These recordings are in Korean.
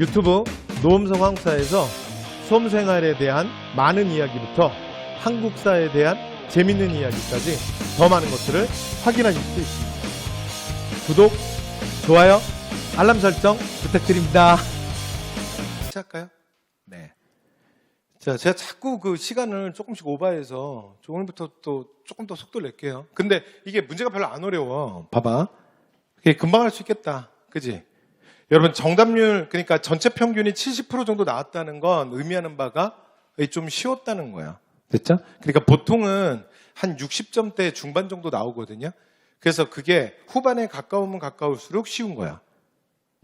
유튜브 노음성 한국사에서 수험생활에 대한 많은 이야기부터 한국사에 대한 재밌는 이야기까지 더 많은 것들을 확인하실 수 있습니다. 구독, 좋아요, 알람 설정 부탁드립니다. 시작할까요? 네. 자, 제가 자꾸 그 시간을 조금씩 오버해서 오늘부터 또 조금 더 속도를 낼게요. 근데 이게 문제가 별로 안 어려워. 봐봐. 이게 금방 할 수 있겠다. 그지? 여러분 정답률, 그러니까 전체 평균이 70% 정도 나왔다는 건 의미하는 바가 좀 쉬웠다는 거야. 됐죠? 그러니까 보통은 한 60점대 중반 정도 나오거든요. 그래서 그게 후반에 가까우면 가까울수록 쉬운 거야.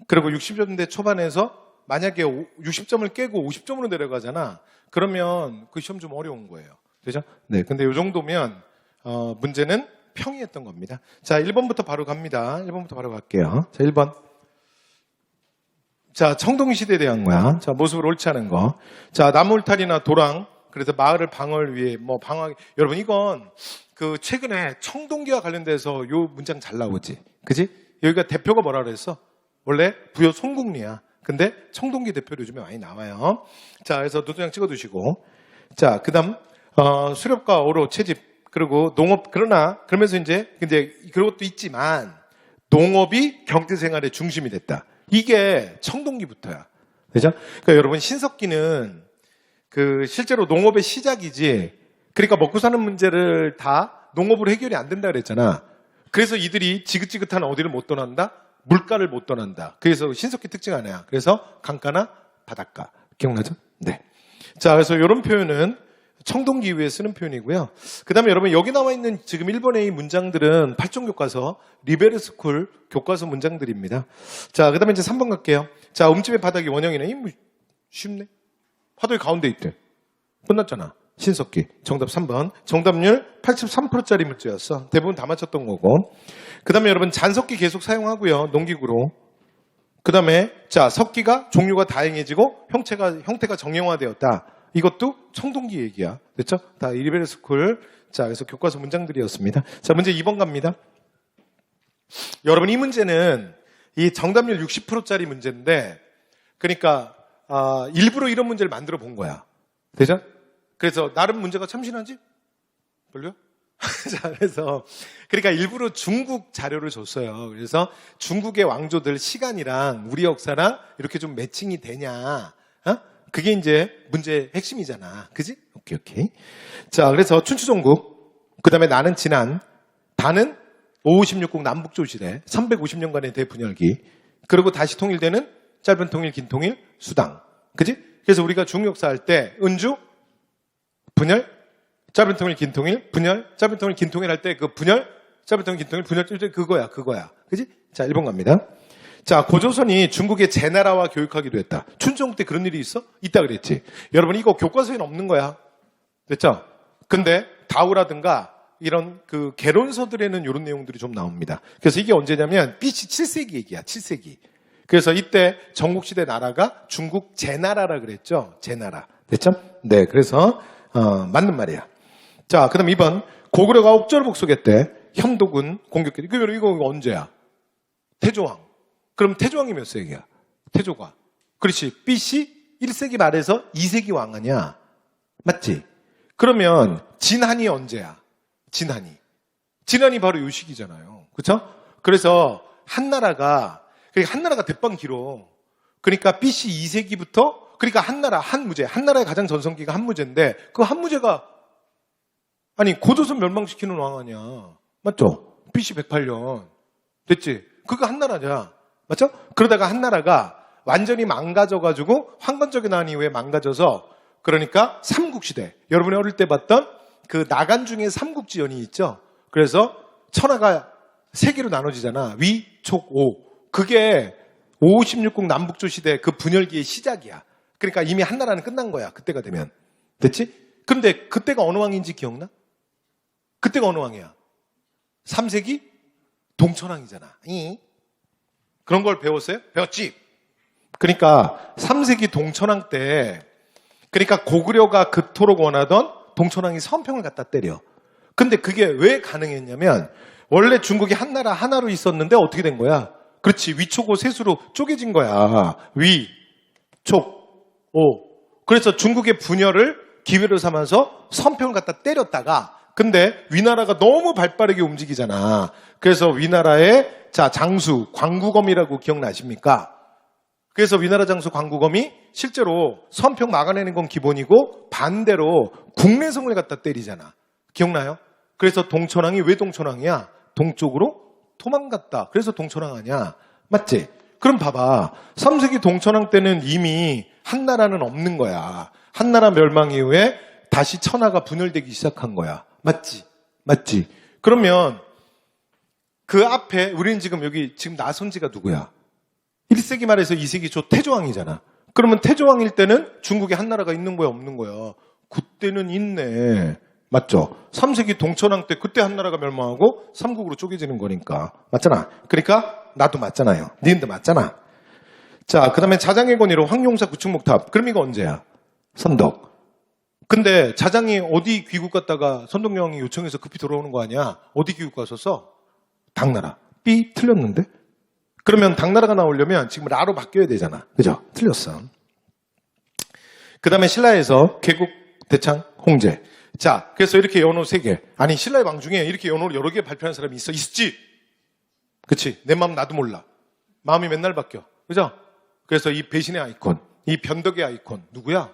그리고 60점대 초반에서 만약에 60점을 깨고 50점으로 내려가잖아. 그러면 그 시험 좀 어려운 거예요. 되죠? 네. 근데 이 정도면 문제는 평이했던 겁니다. 자, 1번부터 바로 갑니다. 1번부터 바로 갈게요. 자, 1번. 자, 청동시대에 대한 거야. 자, 모습을 옳지 않은 거. 자, 나무울타리나 도랑, 그래서 마을을 방어를 위해 방어하기. 여러분, 이건 그 최근에 청동기와 관련돼서 요 문장 잘 나오지. 그지? 여기가 대표가 뭐라 그랬어? 원래 부여 송국리야. 근데 청동기 대표로 요즘에 많이 나와요. 자, 그래서 노트장 찍어두시고. 자, 그 다음, 수렵과 어로 채집, 그리고 농업, 그러면서 이제 그런 것도 있지만, 농업이 경제생활의 중심이 됐다. 이게 청동기부터야. 그죠? 그러니까 여러분, 신석기는 실제로 농업의 시작이지, 그러니까 먹고 사는 문제를 다 농업으로 해결이 안 된다 그랬잖아. 그래서 이들이 지긋지긋한 어디를 못 떠난다? 물가를 못 떠난다. 그래서 신석기 특징 하나야. 그래서 강가나 바닷가. 기억나죠? 네. 자, 그래서 이런 표현은 청동기 이후에 쓰는 표현이고요. 그 다음에 여러분 여기 나와 있는 지금 1번의 이 문장들은 8종 교과서, 리베르스쿨 교과서 문장들입니다. 자, 그 다음에 이제 3번 갈게요. 자, 음집의 바닥이 원형이네. 쉽네. 화도의 가운데 있대. 끝났잖아. 신석기. 정답 3번. 정답률 83%짜리 문제였어. 대부분 다 맞췄던 거고. 그 다음에 여러분 잔석기 계속 사용하고요. 농기구로. 그 다음에 자, 석기가 종류가 다양해지고 형태가 정형화되었다. 이것도 청동기 얘기야. 됐죠? 다 리베르스쿨. 자, 그래서 교과서 문장들이었습니다. 자, 문제 2번 갑니다. 여러분 이 문제는 이 정답률 60%짜리 문제인데 그러니까 일부러 이런 문제를 만들어 본 거야. 되죠? 그래서 나름 문제가 참신하지? 별로요? 자, 그러니까 일부러 중국 자료를 줬어요. 그래서 중국의 왕조들 시간이랑 우리 역사랑 이렇게 좀 매칭이 되냐? 그게 이제 문제의 핵심이잖아. 그지? 오케이. 자, 그래서 춘추전국, 그 다음에 나는 지난, 다는 556국 남북조시대, 350년간의 대분열기, 그리고 다시 통일되는 짧은 통일, 긴 통일, 수당. 그지? 그래서 우리가 중국역사 할 때 은주, 분열, 짧은 통일, 긴 통일, 분열, 짧은 통일, 긴 통일 할 때 그 분열, 짧은 통일, 긴 통일, 분열, 그거야. 그지? 자, 1번 갑니다. 자, 고조선이 중국의 제나라와 교육하기도 했다. 춘추전국 때 그런 일이 있어? 있다 그랬지. 여러분, 이거 교과서에는 없는 거야. 됐죠? 근데 다우라든가 이런 그 개론서들에는 이런 내용들이 좀 나옵니다. 그래서 이게 언제냐면 BC 7세기 얘기야. 7세기. 그래서 이때 전국시대 나라가 중국 제나라라 그랬죠. 제나라. 됐죠? 네, 그래서 맞는 말이야. 자, 그 다음 2번. 고구려가 옥저를 복속했대. 현도군 공격했대. 이거 언제야? 태조왕. 그럼 태조왕이 몇 세기야? 태조가. 그렇지. BC 1세기 말에서 2세기 왕 아니야? 맞지? 그러면 진한이 언제야? 진한이 바로 요 시기잖아요. 그렇죠? 그래서 한나라가 대빵 길어. 그러니까 BC 2세기부터 그러니까 한나라의 가장 전성기가 한무제인데 그 한무제가 고조선 멸망시키는 왕 아니야. 맞죠? BC 108년. 됐지? 그거 한나라냐? 맞죠? 그러다가 한나라가 완전히 망가져가지고 황건적이 나온 이후에 망가져서 그러니까 삼국시대. 여러분이 어릴 때 봤던 그 나간 중에 삼국지연이 있죠? 그래서 천하가 세 개로 나눠지잖아. 위, 촉, 오. 그게 556국 남북조 시대 그 분열기의 시작이야. 그러니까 이미 한나라는 끝난 거야. 그때가 되면. 됐지? 근데 그때가 어느 왕인지 기억나? 그때가 어느 왕이야? 3세기? 동천왕이잖아. 그런 걸 배웠어요? 배웠지? 그러니까 3세기 동천왕 때 그러니까 고구려가 그토록 원하던 동천왕이 서원평을 갖다 때려. 근데 그게 왜 가능했냐면 원래 중국이 한나라 하나로 있었는데 어떻게 된 거야? 그렇지. 위초고 셋으로 쪼개진 거야. 위, 그래서 중국의 분열을 기회로 삼아서 선평을 갖다 때렸다가 근데 위나라가 너무 발빠르게 움직이잖아. 그래서 위나라의 장수 광구검이라고 기억나십니까? 그래서 위나라 장수 광구검이 실제로 선평 막아내는 건 기본이고 반대로 국내성을 갖다 때리잖아. 기억나요? 그래서 동천왕이 왜 동천왕이야? 동쪽으로 도망갔다. 그래서 동천왕 아니야. 맞지? 그럼 봐봐. 3세기 동천왕 때는 이미 한나라는 없는 거야. 한나라 멸망 이후에 다시 천하가 분열되기 시작한 거야. 맞지? 맞지? 그러면 그 앞에 우리는 지금 지금 나선지가 누구야? 1세기 말에서 2세기 초 태조왕이잖아. 그러면 태조왕일 때는 중국에 한나라가 있는 거야, 없는 거야? 그때는 있네. 맞죠? 3세기 동천왕 때 그때 한나라가 멸망하고 삼국으로 쪼개지는 거니까. 맞잖아. 그러니까 나도 맞잖아요. 니은도 맞잖아. 자, 그 다음에 자장의 권위로 황룡사 구축목탑. 그럼 이거 언제야? 선덕. 근데 자장이 어디 귀국 갔다가 선덕여왕이 요청해서 급히 돌아오는 거 아니야? 어디 귀국 갔었어? 당나라. 삐 틀렸는데? 그러면 당나라가 나오려면 지금 라로 바뀌어야 되잖아. 그죠? 틀렸어. 그 다음에 신라에서 개국, 대창, 홍제. 자, 그래서 이렇게 연호 3개. 아니, 신라의 왕 중에 이렇게 연호를 여러 개 발표한 사람이 있었지? 그치? 내 마음 나도 몰라. 마음이 맨날 바뀌어. 그죠? 그래서 이 배신의 아이콘, 이 변덕의 아이콘, 누구야?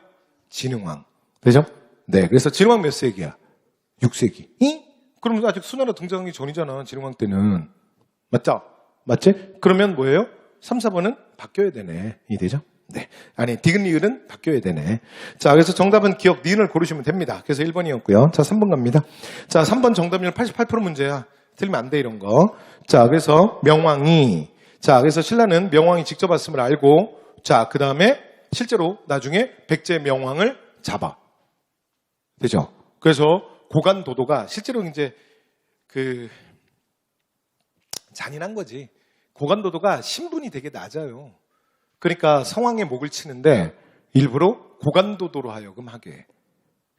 진흥왕. 되죠? 네. 그래서 진흥왕 몇 세기야? 6세기. 그럼 아직 수나라 등장하기 전이잖아. 진흥왕 때는. 맞죠? 맞지? 그러면 뭐예요? 3, 4번은 바뀌어야 되네. 이해되죠? 네. 아니, 디귿, 리을은 바뀌어야 되네. 자, 그래서 정답은 기억, 니은을 고르시면 됩니다. 그래서 1번이었고요. 자, 3번 갑니다. 자, 3번 정답률 88% 문제야. 틀리면 안 돼, 이런 거. 자, 그래서 명왕이, 자, 그래서 신라는 명왕이 직접 왔음을 알고, 자, 그 다음에 실제로 나중에 백제 명왕을 잡아. 되죠? 그래서 고간도도가 실제로 이제 잔인한 거지. 고간도도가 신분이 되게 낮아요. 그러니까 성왕의 목을 치는데 일부러 고간도도로 하여금 하게.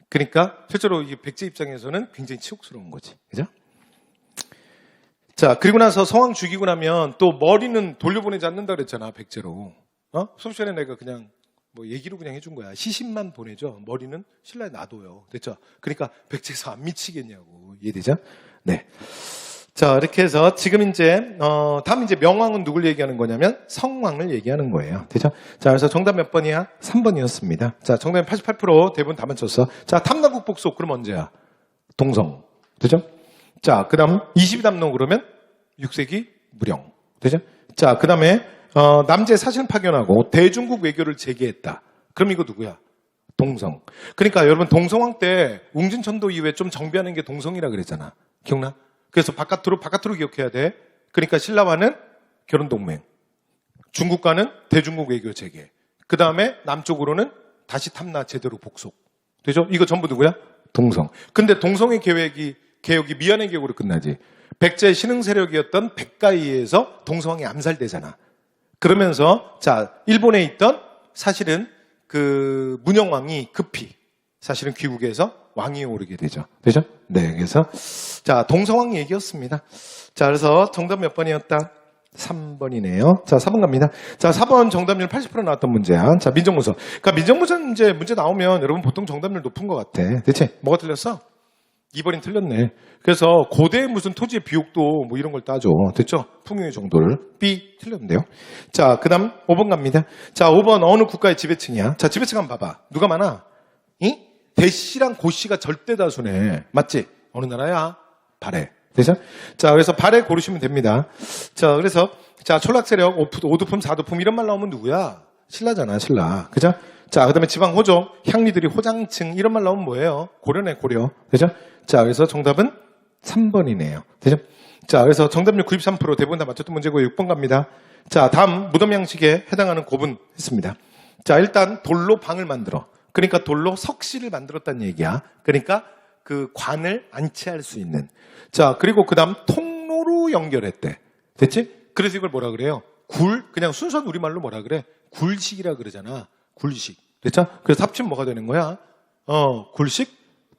그러니까 실제로 이 백제 입장에서는 굉장히 치욕스러운 거지. 그죠? 자, 그리고 나서 성왕 죽이고 나면 또 머리는 돌려보내지 않는다 그랬잖아, 백제로. 수업 시간에 내가 그냥 뭐 얘기로 그냥 해준 거야. 시신만 보내죠. 머리는 신라에 놔둬요. 됐죠? 그러니까 백제에서 안 미치겠냐고. 이해되죠? 네. 자, 이렇게 해서 지금 이제 다음 이제 명왕은 누굴 얘기하는 거냐면 성왕을 얘기하는 거예요. 되죠? 자, 그래서 정답 몇 번이야? 3번이었습니다. 자, 정답이 88% 대부분 다 맞췄어. 자, 탐나국 복속 그럼 언제야? 동성. 되죠? 자, 그다음 22담론 그러면 6세기 무령. 되죠? 자, 그다음에 남제 사실 파견하고 대중국 외교를 재개했다. 그럼 이거 누구야? 동성. 그러니까 여러분 동성왕 때 웅진천도 이후에 좀 정비하는 게 동성이라 그랬잖아. 기억나? 그래서 바깥으로 기억해야 돼. 그러니까 신라와는 결혼 동맹. 중국과는 대중국 외교 재개. 그 다음에 남쪽으로는 다시 탐나 제대로 복속. 되죠? 이거 전부 누구야? 동성. 근데 동성의 개혁이 미안의 개혁으로 끝나지. 백제 신흥 세력이었던 백가이에서 동성왕이 암살되잖아. 그러면서 자, 일본에 있던 사실은 그 문영왕이 급히 사실은 귀국해서 왕위에 오르게 되죠. 되죠? 네. 그래서 자, 동성왕 얘기였습니다. 자, 그래서 정답 몇 번이었다? 3번이네요. 자, 4번 갑니다. 자, 4번 정답률 80% 나왔던 문제야. 자, 민정무서. 그러니까 민정무서는 이제 문제 나오면 여러분 보통 정답률 높은 것 같아. 대체 뭐가 틀렸어? 2번이 틀렸네. 그래서 고대의 무슨 토지의 비옥도 뭐 이런 걸 따져. 됐죠? 풍요의 정도를. B 틀렸는데요. 자, 그 다음 5번 갑니다. 자, 5번 어느 국가의 지배층이야? 자, 지배층 한번 봐봐. 누가 많아? 대씨랑 고씨가 절대 다수네. 맞지? 어느 나라야? 발해. 되죠? 자, 그래서 발해 고르시면 됩니다. 자, 그래서 자, 촌락세력, 오두품, 사두품 이런 말 나오면 누구야? 신라잖아, 신라. 그죠? 자, 그 다음에 지방 호족, 향리들이 호장층 이런 말 나오면 뭐예요? 고려네, 고려. 되죠? 자, 그래서 정답은 3번이네요. 되죠? 자, 그래서 정답률 93% 대부분 다 맞췄던 문제고 6번 갑니다. 자, 다음 무덤 양식에 해당하는 고분 했습니다. 자, 일단 돌로 방을 만들어. 그러니까 돌로 석실을 만들었다는 얘기야. 그러니까 그 관을 안치할 수 있는. 자, 그리고 그 다음 통로로 연결했대. 됐지? 그래서 이걸 뭐라 그래요? 그냥 순수한 우리말로 뭐라 그래? 굴식이라 그러잖아. 굴식. 됐죠? 그래서 합치면 뭐가 되는 거야? 굴식,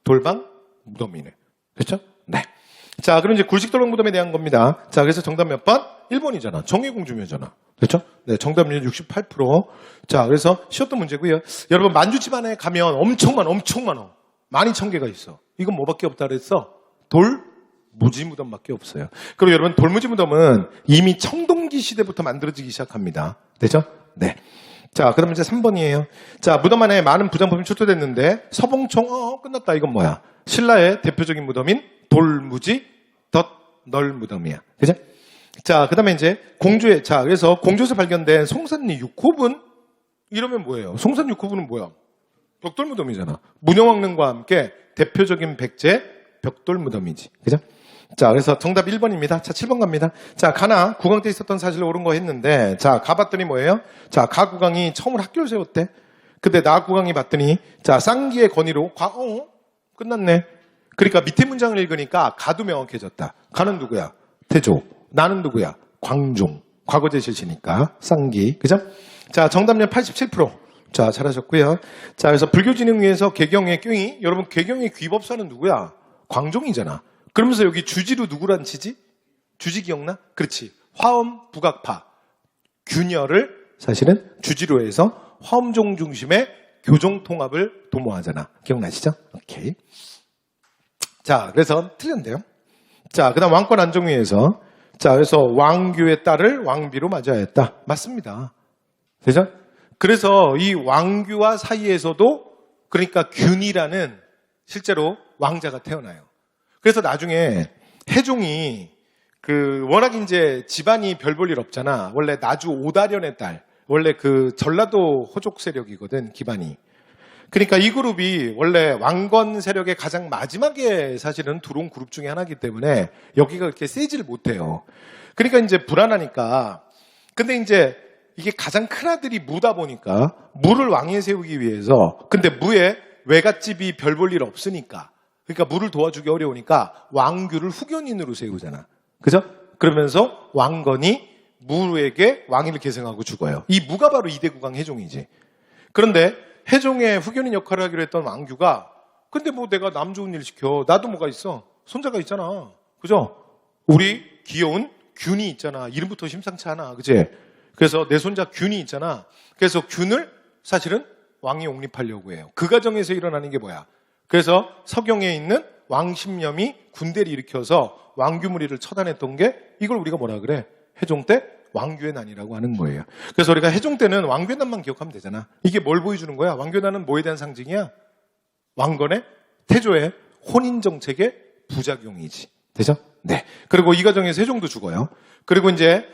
돌방, 무덤이네. 됐죠? 네. 자, 그럼 이제 굴식, 돌방, 무덤에 대한 겁니다. 자, 그래서 정답 몇 번? 1번이잖아. 정의공주묘잖아. 그렇죠? 네, 정답률 68%. 자, 그래서 쉬웠던 문제고요. 여러분, 만주 집안에 가면 엄청 많아. 12,000개가 있어. 이건 뭐밖에 없다 그랬어? 돌무지무덤밖에 없어요. 그리고 여러분, 돌무지무덤은 이미 청동기 시대부터 만들어지기 시작합니다. 되죠? 네. 자, 그 다음에 이제 3번이에요. 자, 무덤 안에 많은 부장품이 출토됐는데, 서봉총, 끝났다. 이건 뭐야? 신라의 대표적인 무덤인 돌무지 덧널무덤이야. 그죠? 자, 그 다음에 이제 그래서 공주에서 발견된 송산리 6호분? 이러면 뭐예요? 송산 6호분은 뭐야? 벽돌무덤이잖아. 문영왕릉과 함께 대표적인 백제 벽돌무덤이지. 그죠? 자, 그래서 정답 1번입니다. 자, 7번 갑니다. 자, 가나 구강 때 있었던 사실 옳은 거 했는데, 자, 가봤더니 뭐예요? 자, 가구강이 처음으로 학교를 세웠대. 근데 나구강이 봤더니, 자, 쌍기의 건의로, 끝났네. 그러니까 밑에 문장을 읽으니까 가도 명확해졌다. 가는 누구야? 태조. 나는 누구야? 광종. 과거제 실시니까 쌍기. 그죠? 자, 정답률 87%. 자, 잘하셨고요. 자, 그래서 불교진흥위에서 개경의 괭이. 여러분, 개경의 귀법사는 누구야? 광종이잖아. 그러면서 여기 주지로 누구란 치지? 주지 기억나? 그렇지. 화엄 부각파. 균열을 사실은 주지로 해서 화엄종 중심의 교종통합을 도모하잖아. 기억나시죠? 오케이. 자, 그래서 틀렸는데요. 자, 그 다음 왕권 안정위에서 자, 그래서 왕규의 딸을 왕비로 맞아야 했다. 맞습니다. 되죠? 그래서 이 왕규와 사이에서도 그러니까 균이라는 실제로 왕자가 태어나요. 그래서 나중에 해종이 워낙 이제 집안이 별 볼 일 없잖아. 원래 나주 오다련의 딸. 원래 전라도 호족 세력이거든, 기반이. 그러니까 이 그룹이 원래 왕건 세력의 가장 마지막에 사실은 들어온 그룹 중에 하나이기 때문에 여기가 그렇게 세지를 못해요. 그러니까 이제 불안하니까. 근데 이제 이게 가장 큰 아들이 무다 보니까 무를 왕위에 세우기 위해서 근데 무에 외갓집이 별 볼 일 없으니까 그러니까 무를 도와주기 어려우니까 왕규를 후견인으로 세우잖아. 그죠? 그러면서 왕건이 무에게 왕위를 계승하고 죽어요. 이 무가 바로 이대구강 해종이지. 그런데 해종의 후견인 역할을 하기로 했던 왕규가 근데 뭐 내가 남 좋은 일 시켜. 나도 뭐가 있어. 손자가 있잖아. 그죠? 우리 귀여운 균이 있잖아. 이름부터 심상치 않아. 그치? 그래서 내 손자 균이 있잖아. 그래서 균을 사실은 왕이 옹립하려고 해요. 그 과정에서 일어나는 게 뭐야? 그래서 서경에 있는 왕십념이 군대를 일으켜서 왕규무리를 처단했던 게 이걸 우리가 뭐라 그래? 해종 때 왕규의 난이라고 하는 거예요. 그래서 우리가 해종 때는 왕규의 난만 기억하면 되잖아. 이게 뭘 보여주는 거야? 왕규의 난은 뭐에 대한 상징이야? 왕건의 태조의 혼인정책의 부작용이지. 되죠? 네. 그리고 이 과정에서 해종도 죽어요. 그리고 이제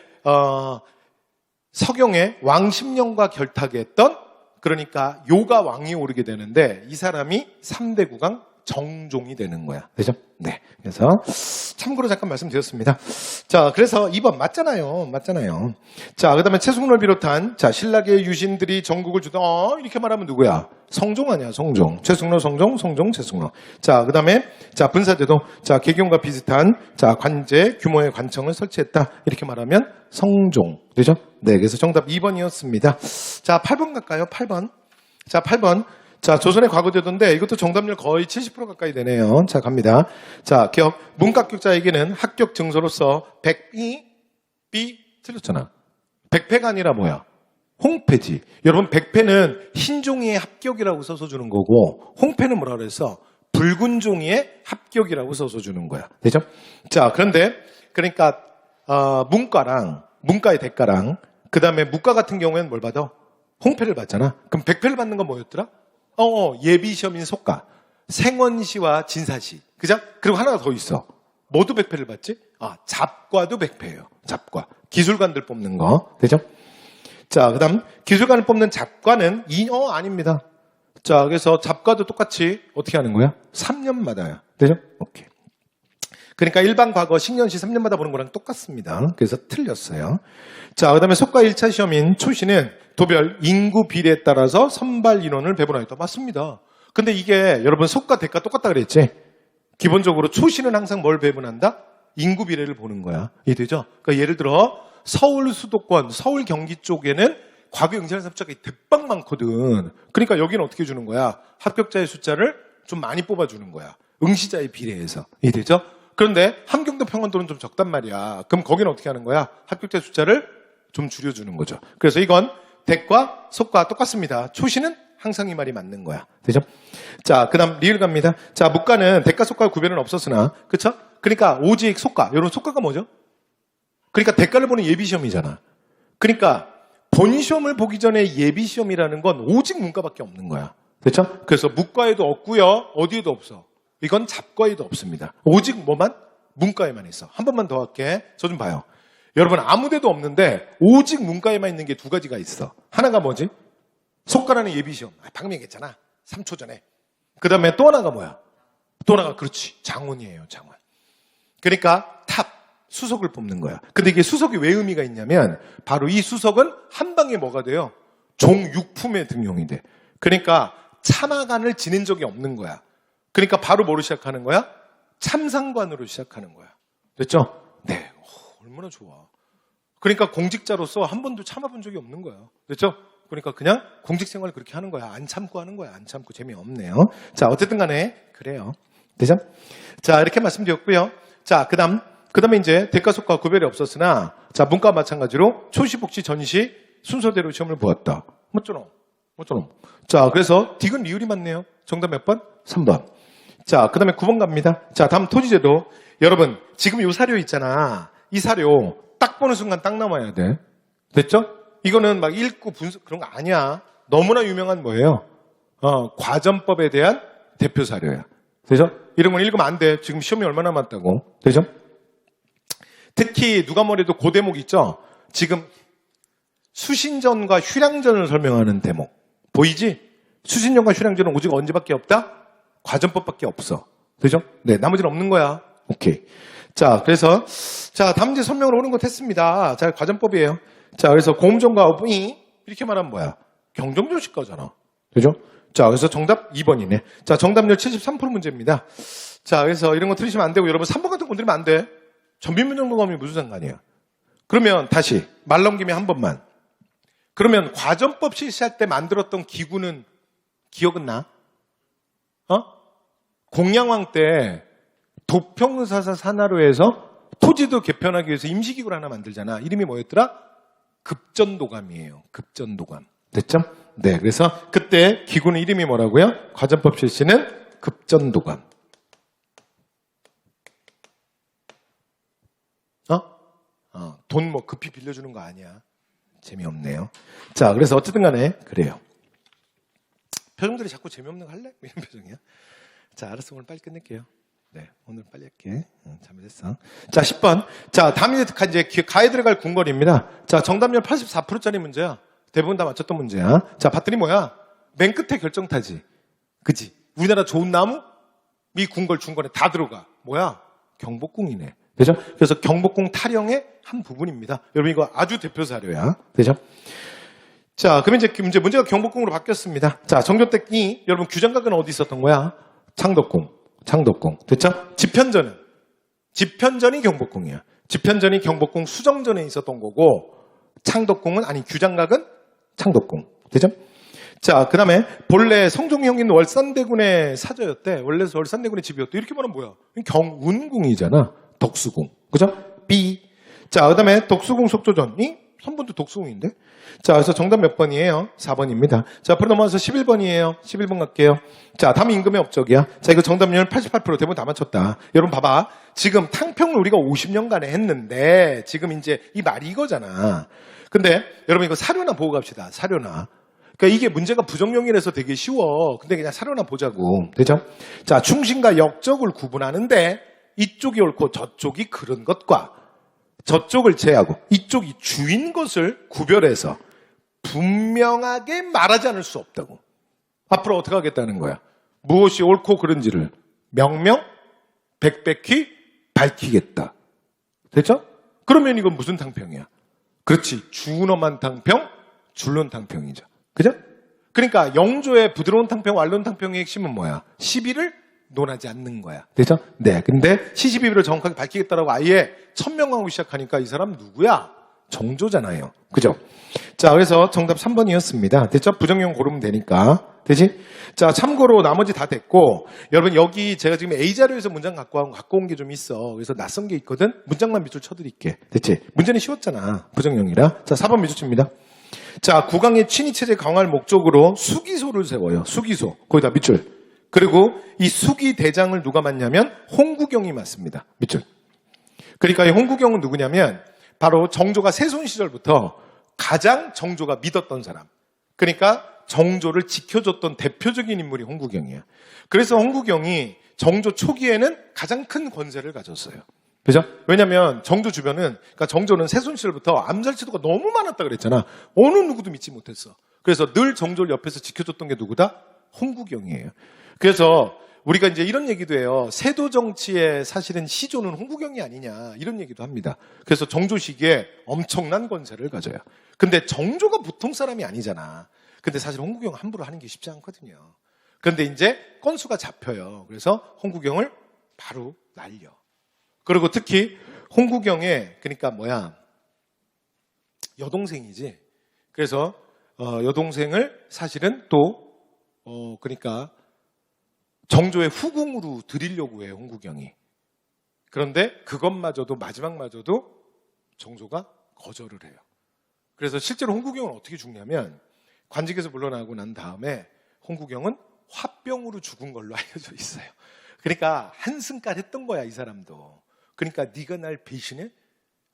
서경에 왕십년과 결탁했던 그러니까 요가 왕이 오르게 되는데 이 사람이 3대 국왕 정종이 되는 거야. 되죠? 네. 그래서 참고로 잠깐 말씀드렸습니다. 자, 그래서 2번 맞잖아요. 자, 그다음에 최숙로를 비롯한 자, 신라계의 유신들이 전국을 주던 이렇게 말하면 누구야? 성종 아니야, 성종. 최숙로, 성종, 최숙로. 자, 그다음에 자, 분사제도 자, 개경과 비슷한 자, 관제 규모의 관청을 설치했다. 이렇게 말하면 성종. 되죠? 네. 그래서 정답 2번이었습니다. 자, 8번 갈까요? 8번. 자, 8번. 자, 조선의 과거제도인데 이것도 정답률 거의 70% 가까이 되네요. 자, 갑니다. 자, 기억. 문과 합격자에게는 합격 증서로서 B 틀렸잖아. 백패가 아니라 뭐야? 홍패지. 여러분, 백패는 흰 종이의 합격이라고 써서 주는 거고 홍패는 뭐라 그랬어? 붉은 종이의 합격이라고 써서 주는 거야. 되죠? 자, 그런데 그러니까 문과의 대가랑 그다음에 무과 같은 경우에는 뭘 받아? 홍패를 받잖아. 그럼 백패를 받는 건 뭐였더라? 예비시험인 속가, 생원시와 진사시. 그죠? 그리고 하나가 더 있어. 모두 백패를 받지? 잡과도 백패예요. 잡과. 기술관들 뽑는 거. 되죠? 자, 그 다음, 기술관을 뽑는 잡과는 아닙니다. 자, 그래서 잡과도 똑같이 어떻게 하는 거야? 3년마다야. 되죠? 오케이. 그러니까 일반 과거 신년시 3년마다 보는 거랑 똑같습니다. 그래서 틀렸어요. 자, 그 다음에 속과 1차 시험인 초시는 도별 인구 비례에 따라서 선발 인원을 배분하였다. 맞습니다. 근데 이게 여러분 속과 대가 똑같다 그랬지? 기본적으로 초시는 항상 뭘 배분한다? 인구 비례를 보는 거야. 이해되죠? 그러니까 예를 들어 서울 수도권, 서울 경기 쪽에는 과거 응시하는 숫자가 대빵 많거든. 그러니까 여기는 어떻게 주는 거야? 합격자의 숫자를 좀 많이 뽑아주는 거야. 응시자에 비례해서. 이해되죠? 그런데 함경도 평안도는 좀 적단 말이야. 그럼 거기는 어떻게 하는 거야? 합격자 숫자를 좀 줄여주는 거죠. 그래서 이건 대과, 속과 똑같습니다. 초시는 항상 이 말이 맞는 거야. 되죠? 자, 그 다음 리을 갑니다. 자, 문과는 대과, 속과 구별은 없었으나, 그쵸? 그러니까 오직 속과, 여러분 속과가 뭐죠? 그러니까 대과를 보는 예비시험이잖아. 그러니까 본시험을 보기 전에 예비시험이라는 건 오직 문과밖에 없는 거야. 됐죠? 그래서 문과에도 없고요. 어디에도 없어. 이건 잡과에도 없습니다. 오직 뭐만? 문과에만 있어. 한 번만 더 할게. 저 좀 봐요. 여러분 아무 데도 없는데 오직 문과에만 있는 게 두 가지가 있어. 하나가 뭐지? 속과라는 예비시험. 방금 얘기했잖아. 3초 전에. 그 다음에 또 하나가 뭐야? 또 하나가 그렇지. 장원이에요. 장원. 그러니까 탑. 수석을 뽑는 거야. 근데 이게 수석이 왜 의미가 있냐면 바로 이 수석은 한 방에 뭐가 돼요? 종육품에 등용이 돼. 그러니까 참하관을 지낸 적이 없는 거야. 그러니까 바로 뭐로 시작하는 거야? 참상관으로 시작하는 거야. 됐죠? 네. 얼마나 좋아. 그러니까 공직자로서 한 번도 참아본 적이 없는 거야. 됐죠? 그러니까 그냥 공직 생활을 그렇게 하는 거야. 안 참고 하는 거야. 안 참고 재미없네요. 자, 어쨌든 간에 그래요. 되죠? 자, 이렇게 말씀드렸고요. 자, 그 다음에 이제 대과 속과 구별이 없었으나 자, 문과 마찬가지로 초시, 복시, 전시 순서대로 시험을 보았다. 맞잖아. 자, 그래서 딕은 리을이 맞네요. 정답 몇 번? 3번. 자, 그 다음에 9번 갑니다. 자, 다음 토지제도. 여러분, 지금 이 사료 있잖아. 이 사료 딱 보는 순간 딱 나와야 돼. 됐죠? 이거는 막 읽고 분석 그런 거 아니야. 너무나 유명한 뭐예요? 과전법에 대한 대표 사료야. 되죠? 이런 건 읽으면 안 돼. 지금 시험이 얼마나 남았다고. 되죠? 특히 누가 뭐래도 그 대목 있죠? 지금 수신전과 휴량전을 설명하는 대목. 보이지? 수신전과 휴량전은 오직 언제밖에 없다? 과전법밖에 없어. 되죠? 네, 나머지는 없는 거야. 오케이. 자, 그래서 자, 다음 이제 설명을 오는 것 했습니다. 자, 과전법이에요. 자, 그래서 공정과 어분이 이렇게 말하면 뭐야? 경정조식과잖아. 되죠? 자, 그래서 정답 2번이네. 자, 정답률 73% 문제입니다. 자, 그래서 이런 거 틀리시면 안 되고 여러분 3번 같은 거 건드리면 안 돼. 전비문정동감이 무슨 상관이야? 그러면 다시 말 넘김에 한 번만. 그러면 과전법 실시할 때 만들었던 기구는 기억은 나? 공양왕 때 도평사사 산하로에서 토지도 개편하기 위해서 임시기구를 하나 만들잖아. 이름이 뭐였더라? 급전도감이에요. 급전도감. 됐죠? 네, 그래서 그때 기구는 이름이 뭐라고요? 과전법 실시는 급전도감. 돈 뭐 급히 빌려주는 거 아니야. 재미없네요. 자, 그래서 어쨌든 간에 그래요. 표정들이 자꾸 재미없는 거 할래? 이런 표정이야. 자, 알았어. 오늘 빨리 끝낼게요. 네, 오늘 빨리 할게. 잘못했어. 자, 10번. 자, 다음 이제 가에 들어갈 궁궐입니다. 자, 정답률 84%짜리 문제야. 대부분 다 맞췄던 문제야. 자, 봤더니 뭐야? 맨 끝에 결정타지. 그지? 우리나라 좋은 나무? 이 궁궐 중간에 다 들어가. 뭐야? 경복궁이네. 되죠? 그래서 경복궁 타령의 한 부분입니다. 여러분 이거 아주 대표 사료야. 되죠? 자, 그러면 이제 문제가 경복궁으로 바뀌었습니다. 자, 정조 때이 여러분 규장각은 어디 있었던 거야? 창덕궁. 됐죠? 집현전이 경복궁이야. 집현전이 경복궁 수정전에 있었던 거고 창덕궁은 아니 규장각은 창덕궁. 되죠? 자, 그 다음에 본래 성종이 형인 월산대군의 사저였대. 원래 월산대군의 집이었대. 이렇게 말하면 뭐야? 경운궁이잖아. 덕수궁. 그죠? B. 자, 그 다음에 덕수궁 속조전이 3번도 덕수궁인데. 자, 그래서 정답 몇 번이에요? 4번입니다. 자, 앞으로 넘어가서 11번이에요. 11번 갈게요. 자, 다음 임금의 업적이야. 자, 이거 정답률 88% 대부분 다 맞췄다. 여러분 봐봐. 지금 탕평을 우리가 50년간에 했는데 지금 이제 이 말이 이거잖아. 근데 여러분 이거 사료나 보고 갑시다. 사료나. 그러니까 이게 문제가 부정용이라서 되게 쉬워. 근데 그냥 사료나 보자고. 되죠? 자, 충신과 역적을 구분하는데 이쪽이 옳고 저쪽이 그런 것과 저쪽을 제하고 이쪽이 주인 것을 구별해서 분명하게 말하지 않을 수 없다고. 앞으로 어떻게 하겠다는 거야? 무엇이 옳고 그른지를 백백히 밝히겠다. 됐죠? 그러면 이건 무슨 탕평이야? 그렇지. 준엄한 탕평, 줄론 탕평이죠. 그죠? 그러니까 영조의 부드러운 탕평, 완론 탕평의 핵심은 뭐야? 시비를 논하지 않는 거야. 되죠? 네. 근데 시시비비를 정확하게 밝히겠다라고 아예 천명하고 시작하니까 이 사람 누구야? 정조잖아요. 그죠? 자, 그래서 정답 3번이었습니다. 됐죠? 부정형 고르면 되니까. 되지? 자, 참고로 나머지 다 됐고, 여러분 여기 제가 지금 A자료에서 문장 갖고 온 게 좀 있어. 그래서 낯선 게 있거든? 문장만 밑줄 쳐드릴게. 됐지? 문제는 쉬웠잖아. 부정형이라. 자, 4번 밑줄 칩니다. 자, 국왕의 친위체제 강화를 목적으로 수기소를 세워요. 수기소. 거기다 밑줄. 그리고 이 수기대장을 누가 맡냐면 홍구경이 맡습니다. 밑줄. 그러니까 이 홍구경은 누구냐면 바로 정조가 세손 시절부터 가장 정조가 믿었던 사람. 그러니까 정조를 지켜줬던 대표적인 인물이 홍구경이에요. 그래서 홍구경이 정조 초기에는 가장 큰 권세를 가졌어요. 그죠? 왜냐면 정조 주변은, 그러니까 정조는 세손 시절부터 암살치도가 너무 많았다 그랬잖아. 어느 누구도 믿지 못했어. 그래서 늘 정조를 옆에서 지켜줬던 게 누구다? 홍구경이에요. 그래서 우리가 이제 이런 얘기도 해요. 세도 정치의 사실은 시조는 홍구경이 아니냐 이런 얘기도 합니다. 그래서 정조 시기에 엄청난 권세를 가져요. 근데 정조가 보통 사람이 아니잖아. 근데 사실 홍구경 함부로 하는 게 쉽지 않거든요. 그런데 이제 건수가 잡혀요. 그래서 홍구경을 바로 날려. 그리고 특히 홍구경의 그러니까 여동생이지. 그래서 여동생을 사실은 또 그러니까 정조의 후궁으로 드리려고 해요, 홍구경이. 그런데 그것마저도 마지막마저도 정조가 거절을 해요. 그래서 실제로 홍구경은 어떻게 죽냐면 관직에서 물러나고 난 다음에 홍구경은 화병으로 죽은 걸로 알려져 있어요. 그러니까 한승깔 했던 거야, 이 사람도. 그러니까 네가 날 배신해?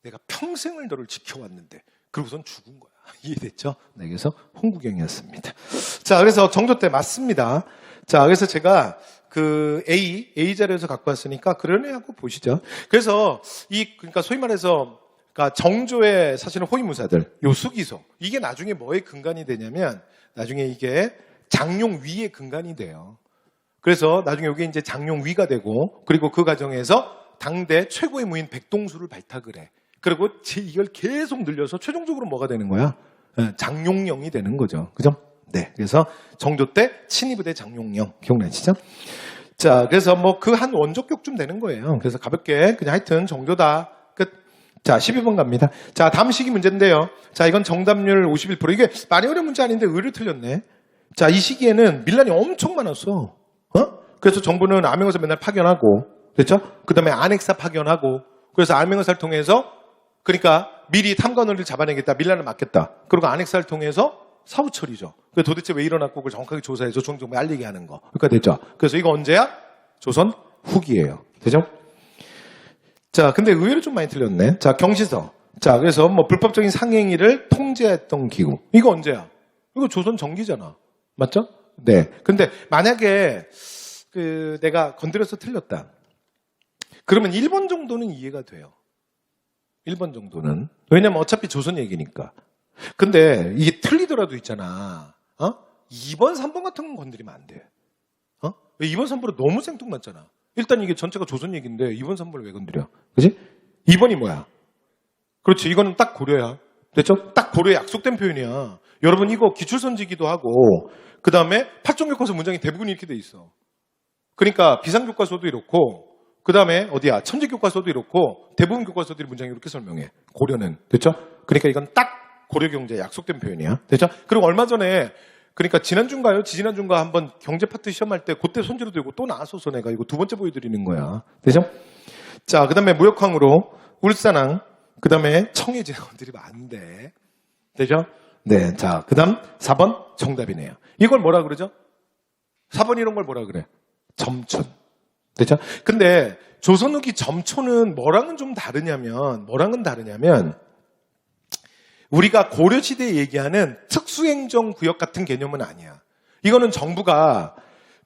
내가 평생을 너를 지켜왔는데 그러고선 죽은 거야. 이해됐죠? 네, 그래서 홍구경이었습니다. 자, 그래서 정조 때 맞습니다. 자, 그래서 제가 그 A 자료에서 갖고 왔으니까 그러네 하고 보시죠. 그래서 그러니까 소위 말해서 그러니까 정조의 사실은 호위무사들, 요 수기소, 이게 나중에 뭐의 근간이 되냐면 나중에 이게 장용위의 근간이 돼요. 그래서 나중에 이게 이제 장용위가 되고 그리고 그 과정에서 당대 최고의 무인 백동수를 발탁을 해. 그리고 이걸 계속 늘려서 최종적으로 뭐가 되는 거야? 장용령이 되는 거죠. 그죠? 네. 그래서 정조 때 친위부대 장용령. 기억나시죠? 자, 그래서 뭐 그 한 원조격쯤 되는 거예요. 그래서 가볍게 그냥 하여튼 정조다. 끝. 자, 12번 갑니다. 자, 다음 시기 문제인데요. 자, 이건 정답률 51%. 이게 많이 어려운 문제 아닌데 의외로 틀렸네. 자, 이 시기에는 밀란이 엄청 많았어. 그래서 정부는 암행어사 맨날 파견하고, 됐죠? 그 다음에 안핵사 파견하고, 그래서 암행어사를 통해서, 그러니까 미리 탐관원을 잡아내겠다, 밀란을 막겠다. 그리고 안핵사를 통해서 사후 처리죠. 도대체 왜 일어났고 그걸 정확하게 조사해서 중앙정부에 알리게 하는 거. 그러니까 됐죠? 그래서 이거 언제야? 조선 후기예요. 되죠? 자, 근데 의외로 좀 많이 틀렸네. 자, 경시서. 자, 그래서 뭐 불법적인 상행위를 통제했던 기구. 이거 언제야? 이거 조선 전기잖아. 맞죠? 네. 근데 만약에 내가 건드려서 틀렸다. 그러면 1번 정도는 이해가 돼요. 1번 정도는. 왜냐면 어차피 조선 얘기니까. 근데 이게 틀리더라도 있잖아. 2번, 3번 같은 건 건드리면 안 돼. 왜 2번, 3번은 너무 생뚱맞잖아. 일단 이게 전체가 조선 얘기인데 2번, 3번을 왜 건드려? 그지? 2번이 뭐야? 그렇지. 이거는 딱 고려야. 됐죠? 딱 고려에 약속된 표현이야. 여러분 이거 기출선지기도 하고 그 다음에 8종 교과서 문장이 대부분 이렇게 돼 있어. 그러니까 비상교과서도 이렇고 그 다음에 어디야? 천지교과서도 이렇고 대부분 교과서들이 문장이 이렇게 설명해. 고려는. 됐죠? 그러니까 이건 딱 고려경제에 약속된 표현이야. 됐죠? 그리고 얼마 전에 그러니까 지난주인가요? 지지난주인가 한번 경제 파트 시험할 때 그때 손재로 들고 또 나왔어서 내가 이거 두 번째 보여드리는 거야. 되죠? 자, 그 다음에 무역항으로 울산항, 그 다음에 청해진 건드리면 안 돼. 되죠? 네. 자, 그 다음 4번 정답이네요. 이걸 뭐라 그러죠? 4번 이런 걸 뭐라 그래? 점촌. 됐죠? 근데 조선 후기 점촌은 뭐랑은 좀 다르냐면 우리가 고려시대에 얘기하는 특수행정구역 같은 개념은 아니야. 이거는 정부가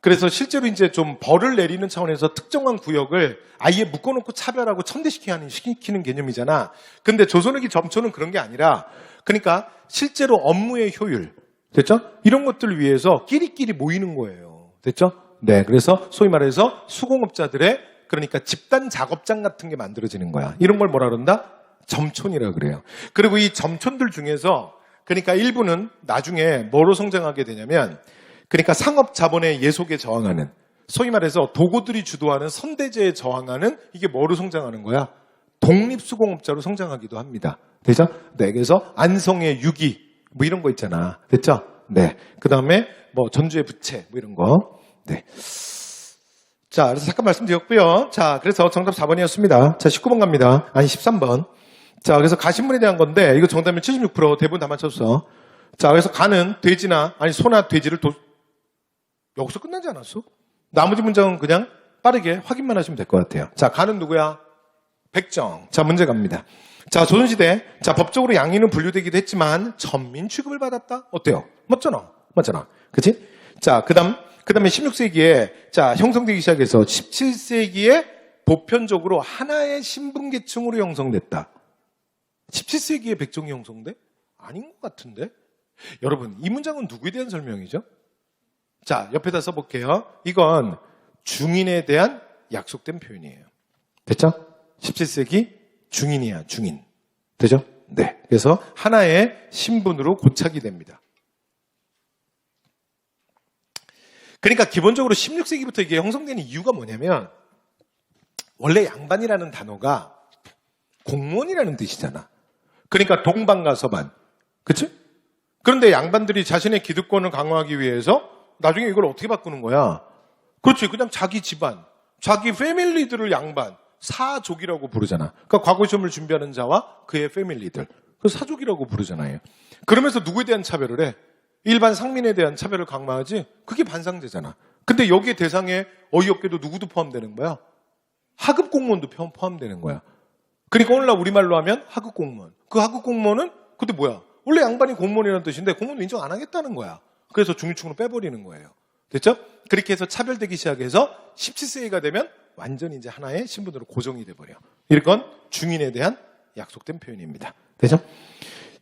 그래서 실제로 이제 좀 벌을 내리는 차원에서 특정한 구역을 아예 묶어놓고 차별하고 천대시키는 개념이잖아. 근데 조선후기 점촌은 그런 게 아니라 그러니까 실제로 업무의 효율, 됐죠? 이런 것들을 위해서 끼리끼리 모이는 거예요. 됐죠? 네, 그래서 소위 말해서 수공업자들의 그러니까 집단 작업장 같은 게 만들어지는 거야. 이런 걸 뭐라 그런다? 점촌이라 그래요. 그리고 이 점촌들 중에서 그러니까 일부는 나중에 뭐로 성장하게 되냐면 그러니까 상업 자본의 예속에 저항하는 소위 말해서 도고들이 주도하는 선대제에 저항하는 이게 뭐로 성장하는 거야? 독립수공업자로 성장하기도 합니다. 되죠? 네. 그래서 안성의 유기, 뭐 이런 거 있잖아. 됐죠? 네. 그 다음에 뭐 전주의 부채, 뭐 이런 거. 네. 자, 그래서 잠깐 말씀드렸고요. 자, 그래서 정답 4번이었습니다. 자, 19번 갑니다. 아니, 13번. 자, 그래서 가신문에 대한 건데, 이거 정답이 76%, 대부분 다 맞췄어. 자, 그래서 가는 돼지나, 아니, 소나 돼지를 여기서 끝나지 않았어? 나머지 문장은 그냥 빠르게 확인만 하시면 될 것 같아요. 자, 가는 누구야? 백정. 자, 문제 갑니다. 자, 조선시대. 자, 법적으로 양인은 분류되기도 했지만, 전민 취급을 받았다? 어때요? 맞잖아. 맞잖아. 그치? 자, 그 다음에 16세기에, 자, 형성되기 시작해서 17세기에 보편적으로 하나의 신분계층으로 형성됐다. 17세기에 백정이 형성돼? 아닌 것 같은데? 여러분, 이 문장은 누구에 대한 설명이죠? 자, 옆에다 써볼게요. 이건 중인에 대한 약속된 표현이에요. 됐죠? 17세기 중인이야, 중인. 되죠? 네. 그래서 하나의 신분으로 고착이 됩니다. 그러니까 기본적으로 16세기부터 이게 형성되는 이유가 뭐냐면, 원래 양반이라는 단어가 공무원이라는 뜻이잖아. 그러니까 동방가서반. 그치? 그런데 양반들이 자신의 기득권을 강화하기 위해서 나중에 이걸 어떻게 바꾸는 거야? 그렇지. 그냥 자기 집안, 자기 패밀리들을 양반, 사족이라고 부르잖아. 그러니까 과거 시험을 준비하는 자와 그의 패밀리들. 그 사족이라고 부르잖아요. 그러면서 누구에 대한 차별을 해? 일반 상민에 대한 차별을 강화하지? 그게 반상제잖아. 근데 여기에 대상에 어이없게도 누구도 포함되는 거야? 하급 공무원도 포함되는 거야. 그러니까 오늘날 우리말로 하면 하급 공무원. 그 하급 공무원은 근데 뭐야? 원래 양반이 공무원이라는 뜻인데 공무원 인정 안 하겠다는 거야. 그래서 중위층으로 빼버리는 거예요. 됐죠? 그렇게 해서 차별되기 시작해서 17세기가 되면 완전히 이제 하나의 신분으로 고정이 돼버려. 이건 중인에 대한 약속된 표현입니다. 되죠?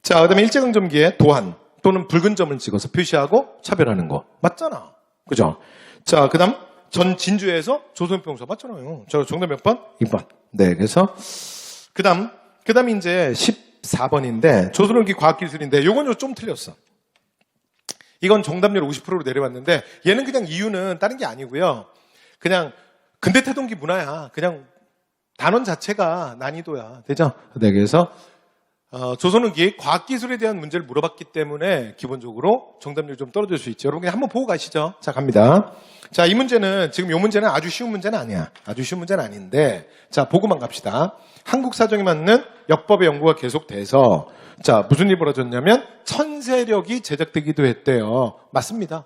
자, 그 다음에 일제강점기에 도한 또는 붉은 점을 찍어서 표시하고 차별하는 거. 맞잖아. 그죠? 자, 그 다음 전 진주에서 조선평서. 맞잖아요. 저 정답 몇 번? 2번. 네, 그래서 그 다음 이제 14번인데 조선후기 과학기술인데 요건 좀 틀렸어. 이건 정답률 50%로 내려왔는데 얘는 그냥 이유는 다른 게 아니고요. 그냥 근대태동기 문화야. 그냥 단원 자체가 난이도야. 되죠? 네, 그래서 조선후기 과학기술에 대한 문제를 물어봤기 때문에 기본적으로 정답률이 좀 떨어질 수 있죠. 여러분 그냥 한번 보고 가시죠. 자, 갑니다. 자, 이 문제는 지금 이 문제는 아주 쉬운 문제는 아니야. 아주 쉬운 문제는 아닌데 자, 보고만 갑시다. 한국 사정에 맞는 역법의 연구가 계속돼서 자, 무슨 일이 벌어졌냐면 천세력이 제작되기도 했대요. 맞습니다.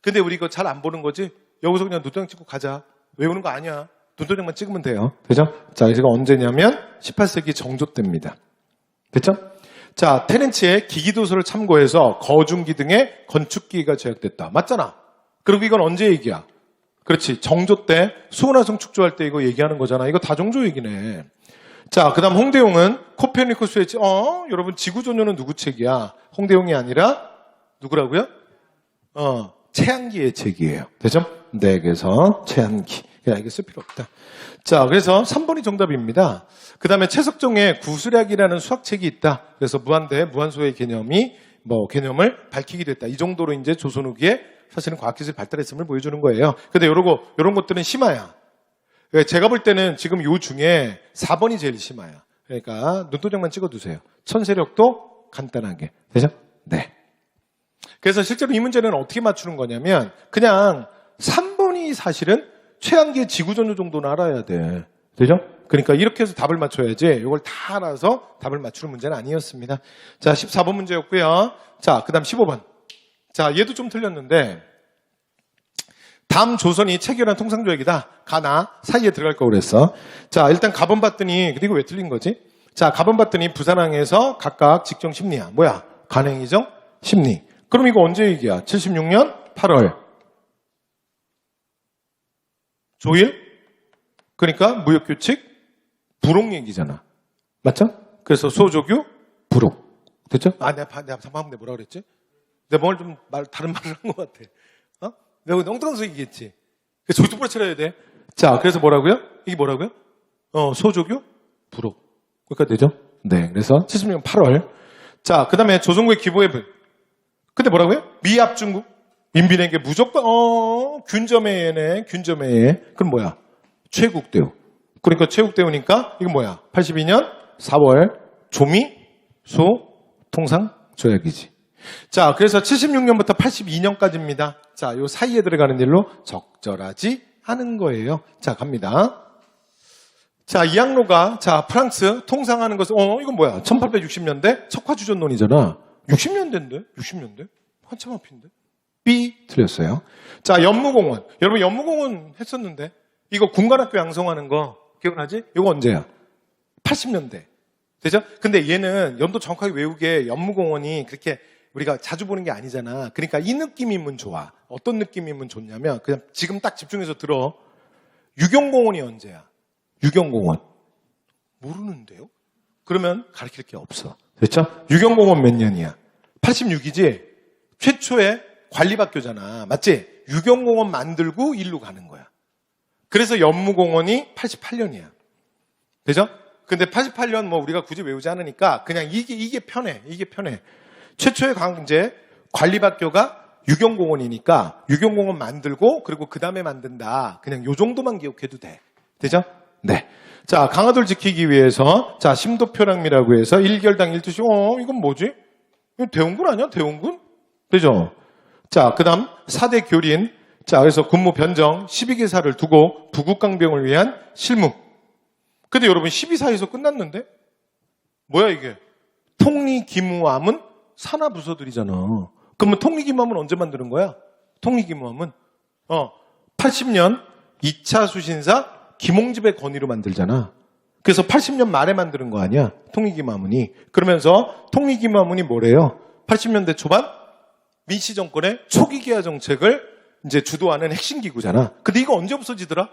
근데 우리 이거 잘 안 보는 거지? 여기서 그냥 눈도장 찍고 가자. 외우는 거 아니야. 눈도장만 찍으면 돼요. 되죠? 자, 이거 언제냐면 18세기 정조 때입니다. 됐죠? 자, 테렌치의 기기도서를 참고해서 거중기 등의 건축기기가 제작됐다. 맞잖아. 그리고 이건 언제 얘기야? 그렇지. 정조 때 수원화성 축조할 때 이거 얘기하는 거잖아. 이거 다정조 얘기네. 자, 그 다음 홍대용은 코페르니쿠스의 여러분 지구존조는 누구 책이야? 홍대용이 아니라 누구라고요? 최한기의 책이에요. 되죠? 네, 그래서 최한기. 야, 이거 쓸 필요 없다. 자, 그래서 3번이 정답입니다. 그 다음에 최석종의 구술약이라는 수학책이 있다. 그래서 무한대, 무한소의 개념을 밝히기도 했다. 이 정도로 이제 조선 후기에 사실은 과학기술이 발달했음을 보여주는 거예요. 근데 요런 것들은 심화야. 제가 볼 때는 지금 요 중에 4번이 제일 심화야. 그러니까 눈도장만 찍어두세요. 천세력도 간단하게. 되죠? 네. 그래서 실제로 이 문제는 어떻게 맞추는 거냐면 그냥 3번이 사실은 최한기의 지구전조 정도는 알아야 돼. 되죠? 그러니까 이렇게 해서 답을 맞춰야지 이걸 다 알아서 답을 맞추는 문제는 아니었습니다. 자, 14번 문제였고요. 자, 그 다음 15번. 자, 얘도 좀 틀렸는데 다음 조선이 체결한 통상조약이다. 가나 사이에 들어갈 거고 그랬어. 자, 일단 가본 봤더니 근데 이거 왜 틀린 거지? 자, 가본 봤더니 부산항에서 각각 직정 심리야. 뭐야? 간행이정 심리. 그럼 이거 언제 얘기야? 76년 8월. 조일? 그러니까 무역규칙 불혹 얘기잖아. 맞죠? 그래서 소조규 불혹. 됐죠? 아, 내가 방금 뭐라 그랬지? 내가 뭘 좀 다른 말을 한 것 같아. 내가 엉뚱한 얘기했지. 그래서 조도 부러쳐야 돼. 자, 그래서 뭐라고요? 이게 뭐라고요? 소조규 불혹. 그러니까 되죠? 네. 그래서 70년 8월. 자, 그 다음에 조선국의 기보해분. 근데 뭐라고요? 미합중국. 민빈에게 무조건, 균점해예네. 균점해예. 그럼 뭐야? 최국대우. 그러니까 최국대우니까, 이건 뭐야? 82년 4월 조미 소통상조약이지. 자, 그래서 76년부터 82년까지입니다. 자, 요 사이에 들어가는 일로 적절하지 않은 거예요. 자, 갑니다. 자, 이 항로가, 자, 프랑스 통상하는 것은, 이건 뭐야? 1860년대 석화주전론이잖아. 60년대인데? 60년대? 한참 앞인데? B, 틀렸어요. 자, 연무공원. 여러분, 연무공원 했었는데, 이거 군관학교 양성하는 거, 기억나지? 이거 언제야? 80년대. 되죠? 근데 얘는 연도 정확하게 외우게 연무공원이 그렇게 우리가 자주 보는 게 아니잖아. 그러니까 이 느낌이면 좋아. 어떤 느낌이면 좋냐면, 그냥 지금 딱 집중해서 들어. 유경공원이 언제야? 유경공원. 모르는데요? 그러면 가르칠 게 없어. 됐죠? 유경공원 몇 년이야? 86이지? 최초의 관리학교잖아. 맞지? 유경공원 만들고 일로 가는 거야. 그래서 연무공원이 88년이야. 되죠? 근데 88년 뭐 우리가 굳이 외우지 않으니까 그냥 이게 편해. 이게 편해. 최초의 이제 관리학교가 유경공원이니까 유경공원 만들고 그리고 그 다음에 만든다. 그냥 요 정도만 기억해도 돼. 되죠? 네. 자, 강화도를 지키기 위해서 자, 심도표랑미라고 해서 1개월당 1투씩. 이건 뭐지? 이거 대원군 아니야? 대원군? 되죠? 자, 그 다음 4대 교린. 자, 그래서 군무 변정 12개사를 두고 부국강병을 위한 실무. 근데 여러분 12사에서 끝났는데? 뭐야 이게? 통리기무함은 산하부서들이잖아. 그러면 통리기무함은 언제 만드는 거야? 통리기무함은 80년 2차 수신사 김홍집의 건의로 만들잖아. 그래서 80년 말에 만드는 거 아니야? 통리기무함은이. 그러면서 통리기무함은이 뭐래요? 80년대 초반 민씨 정권의 초기 개화 정책을 이제 주도하는 핵심 기구잖아. 근데 이거 언제 없어지더라?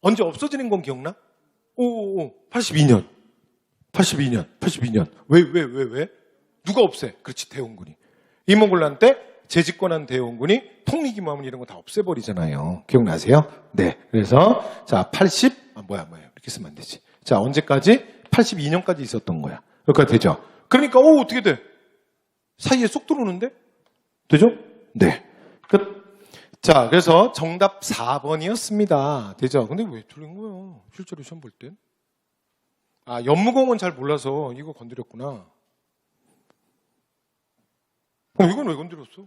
언제 없어지는 건 기억나? 82년. 82년. 왜? 누가 없애? 그렇지, 대원군이. 임원군란 때 재집권한 대원군이 통리기무함은 이런 거 다 없애버리잖아요. 기억나세요? 네. 그래서, 자, 뭐야. 이렇게 쓰면 안 되지. 자, 언제까지? 82년까지 있었던 거야. 여기까지 되죠? 그러니까, 어떻게 돼? 사이에 쏙 들어오는데? 되죠? 네. 끝. 자, 그래서 정답 4번이었습니다. 되죠? 근데 왜 틀린 거예요? 실제로 시험 볼 땐? 연무공원 잘 몰라서 이거 건드렸구나. 이건 왜 건드렸어?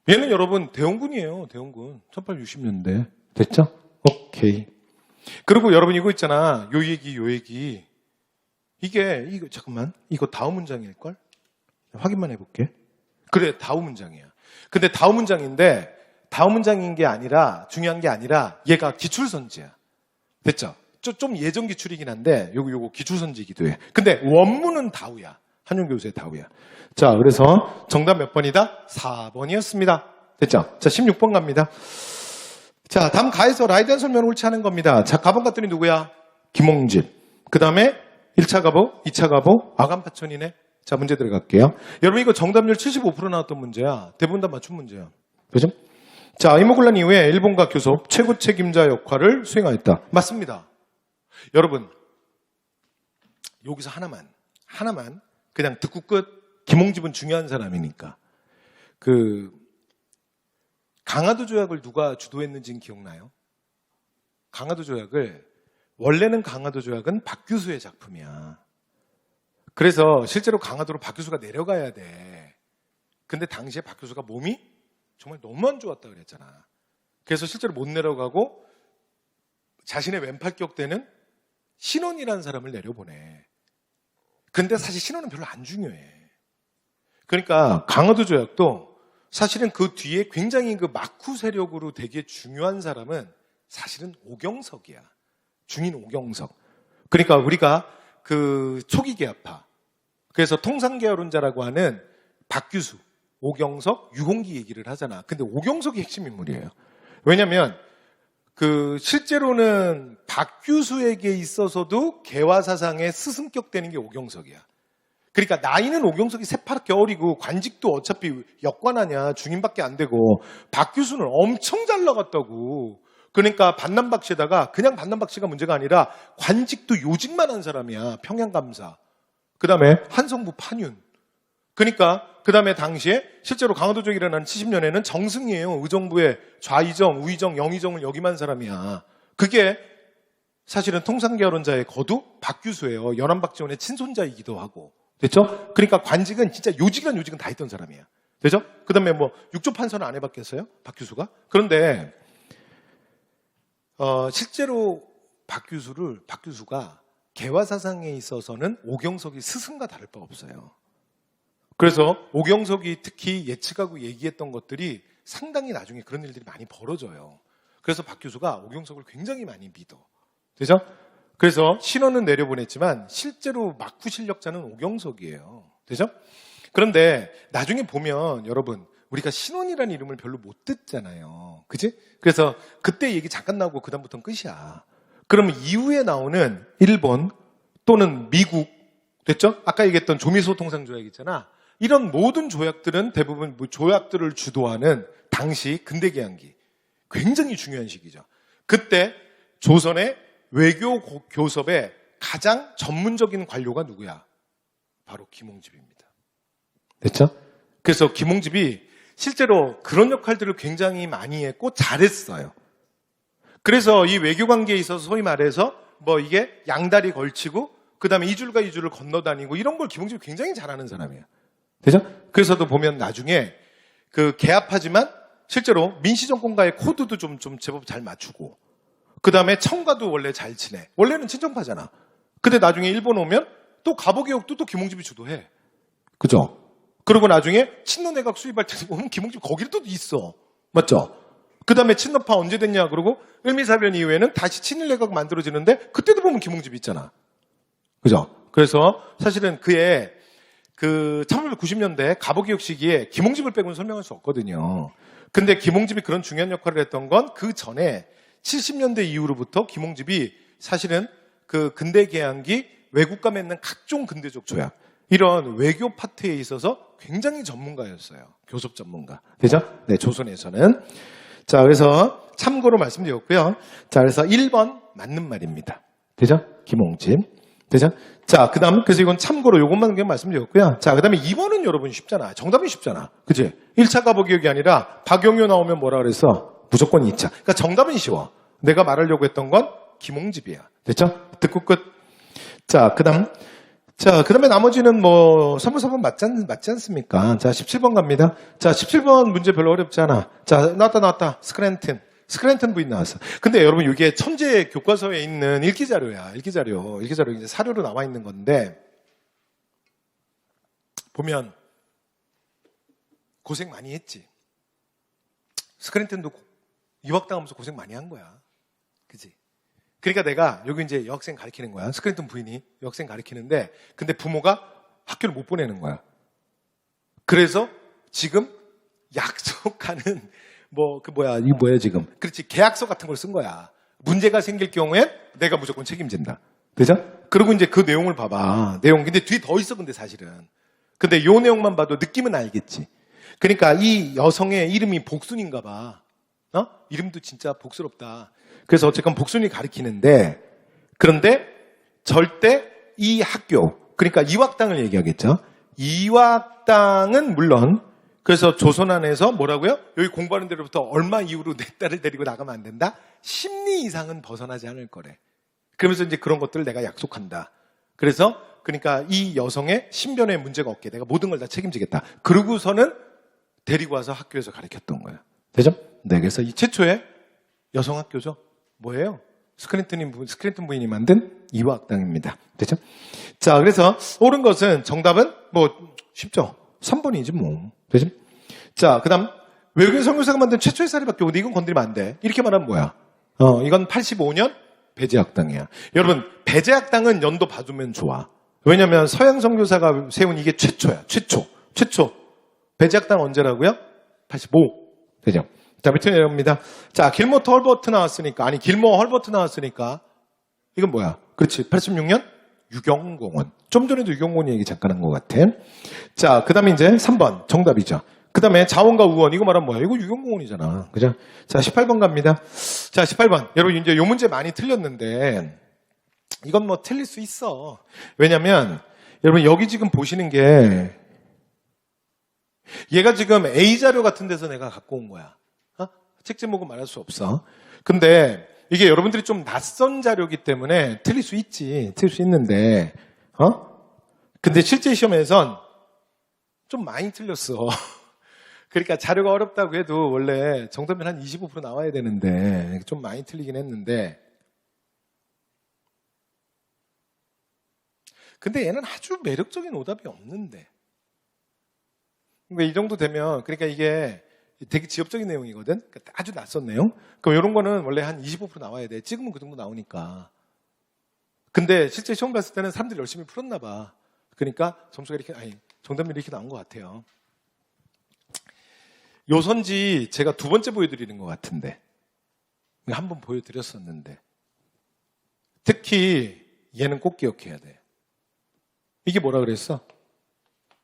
얘는 여러분 대원군이에요. 대원군. 1860년대. 됐죠? 오케이. 그리고 여러분 이거 있잖아. 요 얘기. 이거 잠깐만. 이거 다음 문장일걸? 확인만 해볼게. 그래, 다음 문장이야. 근데 다음 문장인데 다음 문장인 게 아니라 중요한 게 아니라 얘가 기출선지야. 됐죠? 좀 예전 기출이긴 한데 요거 기출선지이기도 해. 근데 원문은 다우야. 한용교수의 다우야. 자, 그래서 정답 몇 번이다? 4번이었습니다. 됐죠? 자, 16번 갑니다. 자, 다음 가에서 라이드한 설명을 옳지 않은 겁니다. 자, 가본 갔더니 누구야? 김홍집. 그 다음에 1차 가보, 2차 가보, 아간파천이네. 자, 문제 들어갈게요. 여러분 이거 정답률 75% 나왔던 문제야. 대부분 다 맞춘 문제야. 그죠? 자, 임오군란 이후에 일본과 교섭 최고 책임자 역할을 수행하였다. 맞습니다. 여러분 여기서 하나만 그냥 듣고 끝. 김홍집은 중요한 사람이니까. 강화도 조약을 누가 주도했는지는 기억나요? 원래는 강화도 조약은 박규수의 작품이야. 그래서 실제로 강화도로 박규수가 내려가야 돼. 근데 당시에 박규수가 몸이 정말 너무 안 좋았다 그랬잖아. 그래서 실제로 못 내려가고 자신의 왼팔격 때는 신원이라는 사람을 내려보내. 근데 사실 신원은 별로 안 중요해. 그러니까 강화도 조약도 사실은 그 뒤에 굉장히 그 막후 세력으로 되게 중요한 사람은 사실은 오경석이야. 중인 오경석. 그러니까 우리가 그 초기 계합파. 그래서 통상계열론자라고 하는 박규수, 오경석, 유홍기 얘기를 하잖아. 근데 오경석이 핵심 인물이에요. 왜냐면 실제로는 박규수에게 있어서도 개화사상의 스승격 되는 게 오경석이야. 그러니까 나이는 오경석이 새파랗게 어리고 관직도 어차피 역관하냐 중인밖에 안 되고 박규수는 엄청 잘 나갔다고. 그러니까 반남박씨에다가 그냥 반남박씨가 문제가 아니라 관직도 요직만 한 사람이야. 평양감사. 그 다음에 한성부 판윤. 그러니까 그 다음에 당시에 실제로 강화도적이 일어난 70년에는 정승이에요. 의정부의 좌의정, 우의정, 영의정을 역임한 사람이야. 그게 사실은 통상계열론자의 거두 박규수예요. 연안박지원의 친손자이기도 하고. 됐죠? 그러니까 관직은 진짜 요직은 다 했던 사람이에요. 되죠? 그 다음에 뭐 육조 판서는 안 해봤겠어요? 박 교수가? 그런데 실제로 박 교수가 개화사상에 있어서는 오경석이 스승과 다를 바 없어요. 그래서 오경석이 특히 예측하고 얘기했던 것들이 상당히 나중에 그런 일들이 많이 벌어져요. 그래서 박 교수가 오경석을 굉장히 많이 믿어. 되죠? 그래서 신원은 내려보냈지만 실제로 막후 실력자는 오경석이에요. 되죠? 그런데 나중에 보면 여러분 우리가 신원이라는 이름을 별로 못 듣잖아요. 그치? 그래서 그때 얘기 잠깐 나오고 그다음부터는 끝이야. 그러면 이후에 나오는 일본 또는 미국 됐죠? 아까 얘기했던 조미소통상 조약 있잖아. 이런 모든 조약들은 대부분 조약들을 주도하는 당시 근대개항기 굉장히 중요한 시기죠. 그때 조선의 외교 교섭의 가장 전문적인 관료가 누구야? 바로 김홍집입니다. 됐죠? 그래서 김홍집이 실제로 그런 역할들을 굉장히 많이 했고 잘했어요. 그래서 이 외교 관계에 있어서 소위 말해서 뭐 이게 양다리 걸치고 그 다음에 이줄과 이줄을 건너다니고 이런 걸 김홍집이 굉장히 잘하는 사람이에요. 되죠? 그래서도 보면 나중에 그 개합하지만 실제로 민시정권과의 코드도 좀 제법 잘 맞추고 그 다음에 청과도 원래 잘 지내. 원래는 친정파잖아. 근데 나중에 일본 오면 또 갑오개혁도 또 김홍집이 주도해. 그죠? 그리고 나중에 친노내각 수립할 때 보면 김홍집 거기도 또 있어. 맞죠? 그 다음에 친노파 언제 됐냐 그러고 을미사변 이후에는 다시 친일내각 만들어지는데 그때도 보면 김홍집이 있잖아. 그죠? 그래서 사실은 그의 그 1990년대 갑오개혁 시기에 김홍집을 빼고는 설명할 수 없거든요. 근데 김홍집이 그런 중요한 역할을 했던 건 그 전에 70년대 이후로부터 김홍집이 사실은 그 근대개항기 외국과 맺는 각종 근대적 조약 이런 외교 파트에 있어서 굉장히 전문가였어요. 교섭 전문가. 되죠? 네, 조선에서는. 자, 그래서 참고로 말씀드렸고요. 자, 그래서 1번 맞는 말입니다. 되죠? 김홍집. 되죠? 자, 그 다음, 그래서 이건 참고로 요것만 그냥 말씀드렸고요. 자, 그 다음에 2번은 여러분 쉽잖아. 정답이 쉽잖아. 그치? 1차 갑오개혁이 아니라 박영효 나오면 뭐라 그랬어? 무조건 2차. 그러니까 정답은 쉬워. 내가 말하려고 했던 건 김홍집이야. 됐죠? 듣고 끝. 자, 그 다음에 나머지는 뭐, 3번, 4번 맞지 않습니까? 자, 17번 갑니다. 자, 17번 문제 별로 어렵지 않아. 자, 나왔다. 스크랜튼 부인 나왔어. 근데 여러분, 이게 천재 교과서에 있는 일기자료야. 일기자료 이제 사료로 나와 있는 건데, 보면, 고생 많이 했지. 스크랜튼도 유학당하면서 고생 많이 한 거야. 그치? 그러니까 내가 여기 이제 여학생 가르치는 거야. 스크랜튼 부인이 여학생 가르치는데 근데 부모가 학교를 못 보내는 거야. 그래서 지금 약속하는 이거 뭐야 지금. 그렇지. 계약서 같은 걸 쓴 거야. 문제가 생길 경우엔 내가 무조건 책임진다. 그죠? 그리고 이제 그 내용을 봐봐. 근데 뒤에 더 있어 근데 사실은. 근데 요 내용만 봐도 느낌은 알겠지. 그러니까 이 여성의 이름이 복순인가 봐. 이름도 진짜 복스럽다. 그래서 어쨌건 복순이 가리키는데 그런데 절대 이 학교 그러니까 이왁당을 얘기하겠죠. 이왁당은 물론 그래서 조선 안에서 뭐라고요? 여기 공부하는 데로부터 얼마 이후로 내 딸을 데리고 나가면 안 된다? 10리 이상은 벗어나지 않을 거래. 그러면서 이제 그런 것들을 내가 약속한다. 그래서 그러니까 이 여성의 신변에 문제가 없게 내가 모든 걸 다 책임지겠다. 그러고서는 데리고 와서 학교에서 가르쳤던 거야. 되죠? 네, 그래서 이 최초의 여성 학교죠. 뭐예요? 스크랜튼 부인이 만든 이화학당입니다. 되죠? 자, 그래서 옳은 것은 정답은 뭐 쉽죠. 3번이지 뭐. 되죠? 자, 그다음 외국인 선교사가 만든 최초의 사립학교. 근데 이건 건드리면 안 돼. 이렇게 말하면 뭐야? 이건 85년 배제학당이야. 여러분, 배제학당은 연도 봐두면 좋아. 왜냐면 서양 선교사가 세운 이게 최초야. 최초. 배제학당 언제라고요? 85. 되죠? 자, 밑으로 내려옵니다. 자, 길모 헐버트 나왔으니까, 이건 뭐야? 그렇지. 86년 유경공원. 좀 전에도 유경공원 얘기 잠깐 한 것 같아. 자, 그 다음에 이제 3번. 정답이죠. 그 다음에 자원과 우원. 이거 말하면 뭐야? 이거 유경공원이잖아. 그죠? 자, 18번 갑니다. 자, 18번. 여러분, 이제 요 문제 많이 틀렸는데, 이건 뭐 틀릴 수 있어. 왜냐면, 여러분, 여기 지금 보시는 게, 얘가 지금 A자료 같은 데서 내가 갖고 온 거야. 책 제목은 말할 수 없어. 근데 이게 여러분들이 좀 낯선 자료이기 때문에 틀릴 수 있는데, 근데 실제 시험에선 좀 많이 틀렸어. 그러니까 자료가 어렵다고 해도 원래 정답면 한 25% 나와야 되는데 좀 많이 틀리긴 했는데 근데 얘는 아주 매력적인 오답이 없는데 근데 이 정도 되면 그러니까 이게 되게 지엽적인 내용이거든. 그러니까 아주 낯선 내용. 그럼 이런 거는 원래 한 25% 나와야 돼. 찍으면 그 정도 나오니까. 근데 실제 시험 봤을 때는 사람들이 열심히 풀었나 봐. 그러니까 점수가 이렇게 정답률이 이렇게 나온 것 같아요. 요선지 제가 두 번째 보여드리는 것 같은데 한 번 보여드렸었는데 특히 얘는 꼭 기억해야 돼. 이게 뭐라 그랬어?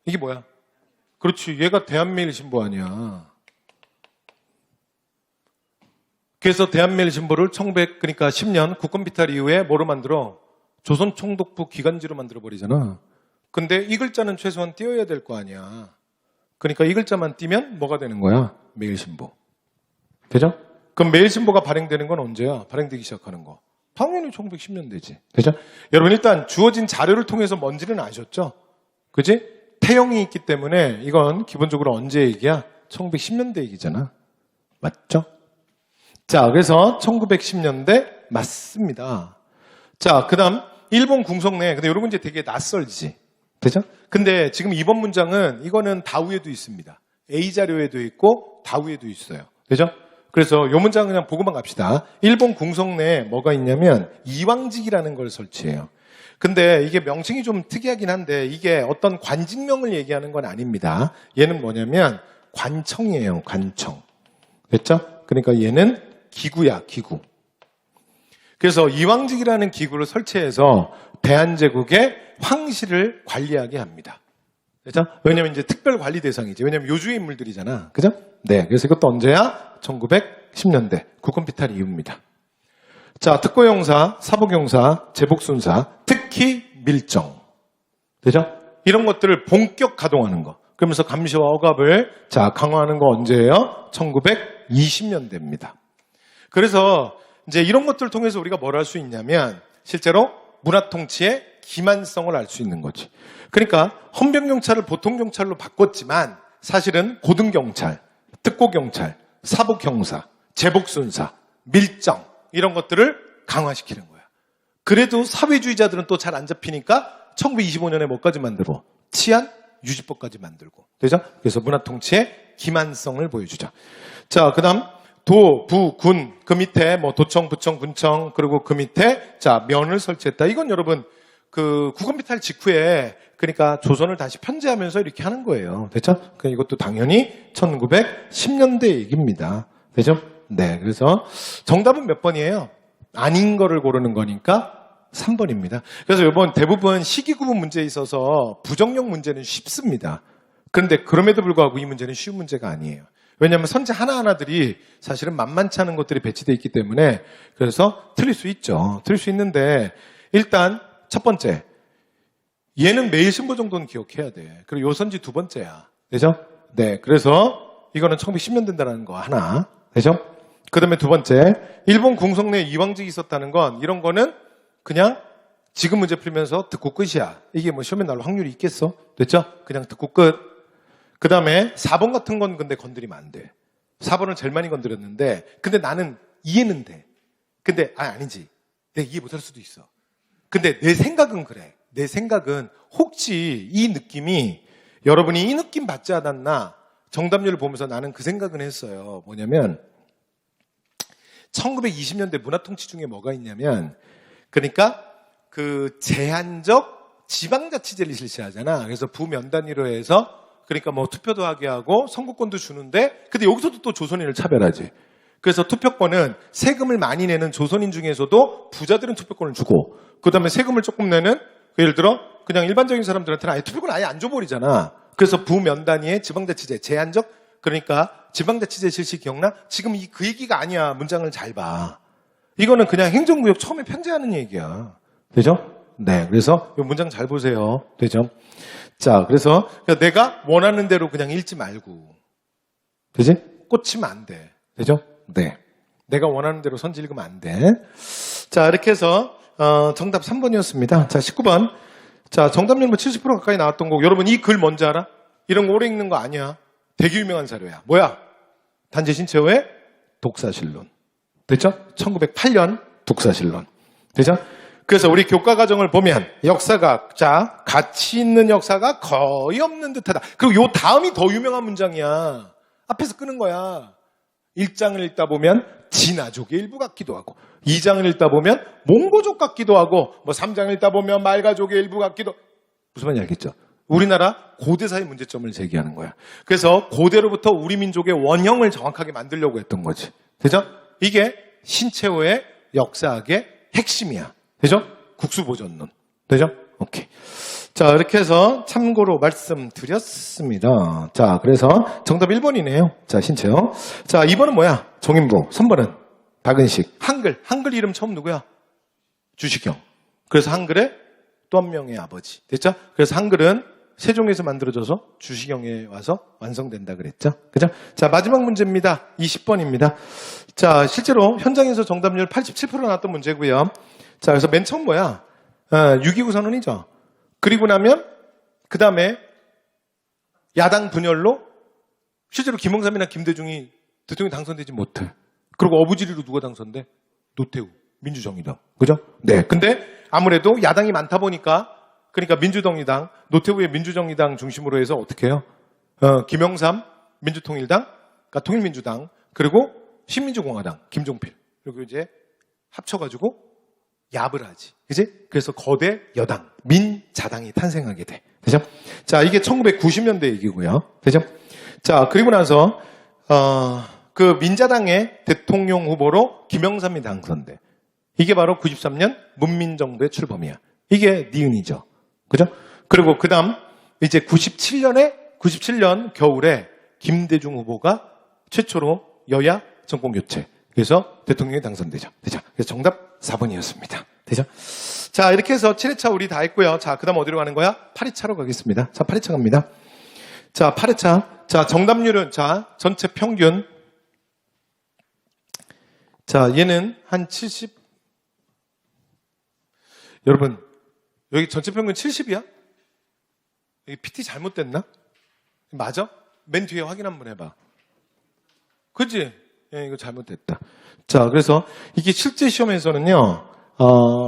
이게 뭐야? 그렇지. 얘가 대한매일신보 아니야. 그래서 대한매일신보를 1900, 10년 국권비탈 이후에 뭐로 만들어? 조선총독부 기간지로 만들어버리잖아. 근데 이 글자는 최소한 띄어야 될 거 아니야. 그러니까 이 글자만 띄면 뭐가 되는 거야? 매일신보. 되죠? 그럼 매일신보가 발행되는 건 언제야? 발행되기 시작하는 거. 당연히 1910년대지. 되죠? 여러분 일단 주어진 자료를 통해서 뭔지는 아셨죠? 그지? 태형이 있기 때문에 이건 기본적으로 언제 얘기야? 1910년대 얘기잖아. 맞죠? 자, 그래서 1910년대 맞습니다. 자, 그 다음 일본 궁성내. 근데 이런 문제 되게 낯설지. 되죠? 근데 지금 이번 문장은 이거는 다우에도 있습니다. A 자료에도 있고 다우에도 있어요. 되죠? 그래서 이 문장 그냥 보고만 갑시다. 일본 궁성내에 뭐가 있냐면 이왕직이라는 걸 설치해요. 근데 이게 명칭이 좀 특이하긴 한데 이게 어떤 관직명을 얘기하는 건 아닙니다. 얘는 뭐냐면 관청이에요. 관청. 됐죠? 그러니까 얘는 기구야. 기구. 그래서 이왕직이라는 기구를 설치해서 대한제국의 황실을 관리하게 합니다. 그죠? 왜냐면 이제 특별 관리 대상이지. 왜냐면 요주의 인물들이잖아. 그죠? 네. 그래서 이것도 언제야? 1910년대. 국권비탈 이후입니다. 자, 특고형사, 사복형사, 제복순사, 특히 밀정. 되죠? 이런 것들을 본격 가동하는 거. 그러면서 감시와 억압을 강화하는 거 언제예요? 1920년대입니다. 그래서 이제 이런 것들을 통해서 우리가 뭘 할 수 있냐면 실제로 문화통치의 기만성을 알 수 있는 거지. 그러니까 헌병경찰을 보통경찰로 바꿨지만 사실은 고등경찰, 특고경찰, 사복형사, 제복순사, 밀정 이런 것들을 강화시키는 거야. 그래도 사회주의자들은 또 잘 안 잡히니까 1925년에 뭐까지 만들고 치안 유지법까지 만들고. 되죠? 그래서 문화통치의 기만성을 보여주죠. 자, 그 다음 도, 부, 군, 그 밑에 뭐 도청, 부청, 군청, 그리고 그 밑에 면을 설치했다. 이건 여러분 그 국원비탈 직후에 그러니까 조선을 다시 편제하면서 이렇게 하는 거예요. 됐죠? 그러니까 이것도 당연히 1910년대 얘기입니다. 되죠? 네. 그래서 정답은 몇 번이에요? 아닌 거를 고르는 거니까 3번입니다. 그래서 이번 대부분 시기 구분 문제에 있어서 부정형 문제는 쉽습니다. 그런데 그럼에도 불구하고 이 문제는 쉬운 문제가 아니에요. 왜냐하면 선지 하나하나들이 사실은 만만치 않은 것들이 배치되어 있기 때문에 그래서 틀릴 수 있죠. 틀릴 수 있는데 일단 첫 번째 얘는 매일신보 정도는 기억해야 돼. 그리고 요선지 두 번째야. 되죠? 네. 그래서 이거는 1910년 된다는 거 하나. 되죠? 그 다음에 두 번째 일본 궁성내에 이왕직이 있었다는 건 이런 거는 그냥 지금 문제 풀면서 듣고 끝이야. 이게 뭐 시험에 나올 확률이 있겠어? 됐죠? 그냥 듣고 끝. 그 다음에 4번 같은 건 근데 건드리면 안 돼. 4번을 제일 많이 건드렸는데 근데 나는 이해는 돼. 근데 아니지. 내가 이해 못할 수도 있어. 근데 내 생각은 그래. 내 생각은 혹시 이 느낌이 여러분이 이 느낌 받지 않았나 정답률을 보면서 나는 그 생각은 했어요. 뭐냐면 1920년대 문화통치 중에 뭐가 있냐면 그러니까 그 제한적 지방자치제를 실시하잖아. 그래서 부면단위로 해서 그러니까 뭐 투표도 하게 하고 선거권도 주는데 근데 여기서도 또 조선인을 차별하지. 그래서 투표권은 세금을 많이 내는 조선인 중에서도 부자들은 투표권을 주고 그다음에 세금을 조금 내는 예를 들어 그냥 일반적인 사람들한테는 아예 투표권 아예 안 줘버리잖아. 그래서 부면단위의 지방자치제 제한적 그러니까 지방자치제 실시 기억나? 지금 그 얘기가 아니야. 문장을 잘 봐. 이거는 그냥 행정구역 처음에 편제하는 얘기야. 되죠? 네. 그래서 이 문장 잘 보세요. 되죠? 자, 그래서 내가 원하는 대로 그냥 읽지 말고. 되지? 꽂히면 안 돼. 되죠? 네. 내가 원하는 대로 선지 읽으면 안 돼. 자, 이렇게 해서 정답 3번이었습니다. 자, 19번. 자, 정답률 뭐 70% 가까이 나왔던 거고, 여러분 이 글 뭔지 알아? 이런 거 오래 읽는 거 아니야. 되게 유명한 사료야. 뭐야? 단재 신채호의 독사실론. 됐죠? 1908년 독사실론. 되죠? 그래서 우리 교과 과정을 보면 역사가, 자, 가치 있는 역사가 거의 없는 듯하다. 그리고 요 다음이 더 유명한 문장이야. 앞에서 끄는 거야. 1장을 읽다 보면 진아족의 일부 같기도 하고, 2장을 읽다 보면 몽고족 같기도 하고, 뭐 3장을 읽다 보면 말가족의 일부 같기도. 무슨 말인지 알겠죠? 우리나라 고대사의 문제점을 제기하는 거야. 그래서 고대로부터 우리 민족의 원형을 정확하게 만들려고 했던 거지. 되죠? 이게 신채호의 역사학의 핵심이야. 되죠? 국수보존론. 되죠? 오케이. 자, 이렇게 해서 참고로 말씀드렸습니다. 자, 그래서 정답 1번이네요. 자, 신채호. 자, 2번은 뭐야? 정인보. 3번은 박은식. 한글 이름 처음 누구야? 주식형. 그래서 한글의 또 한 명의 아버지. 됐죠? 그래서 한글은 세종에서 만들어져서 주식형에 와서 완성된다 그랬죠? 그죠? 자, 마지막 문제입니다. 20번입니다. 자, 실제로 현장에서 정답률 87% 나왔던 문제고요. 자, 그래서 맨 처음 뭐야? 6.29 선언이죠. 그리고 나면 그 다음에 야당 분열로 실제로 김영삼이나 김대중이 대통령이 당선되지 못해. 그리고 어부지리로 누가 당선돼? 노태우, 민주정의당. 그죠? 네. 근데 아무래도 야당이 많다 보니까 그러니까 민주정의당, 노태우의 민주정의당 중심으로 해서 어떻게 해요? 김영삼, 민주통일당, 그러니까 통일민주당, 그리고 신민주공화당, 김종필. 그리고 이제 합쳐가지고 야을 하지. 그지? 그래서 거대 여당, 민자당이 탄생하게 돼. 되죠? 자, 이게 1990년대 얘기고요. 되죠? 자, 그리고 나서, 그 민자당의 대통령 후보로 김영삼이 당선돼. 이게 바로 93년 문민정부의 출범이야. 이게 니은이죠. 그죠? 그리고 그 다음, 이제 97년 겨울에 김대중 후보가 최초로 여야 정권 교체. 그래서 대통령이 당선되죠. 되죠? 그래서 정답 4번이었습니다. 되죠? 자, 이렇게 해서 7회차 우리 다 했고요. 자, 그 다음 어디로 가는 거야? 8회차로 가겠습니다. 자, 8회차 갑니다. 자, 8회차. 자, 정답률은, 자, 전체 평균. 자, 얘는 한 70. 여러분, 여기 전체 평균 70이야? 여기 PT 잘못됐나? 맞아? 맨 뒤에 확인 한번 해봐. 그치? 예, 이거 잘못됐다. 자, 그래서 이게 실제 시험에서는요,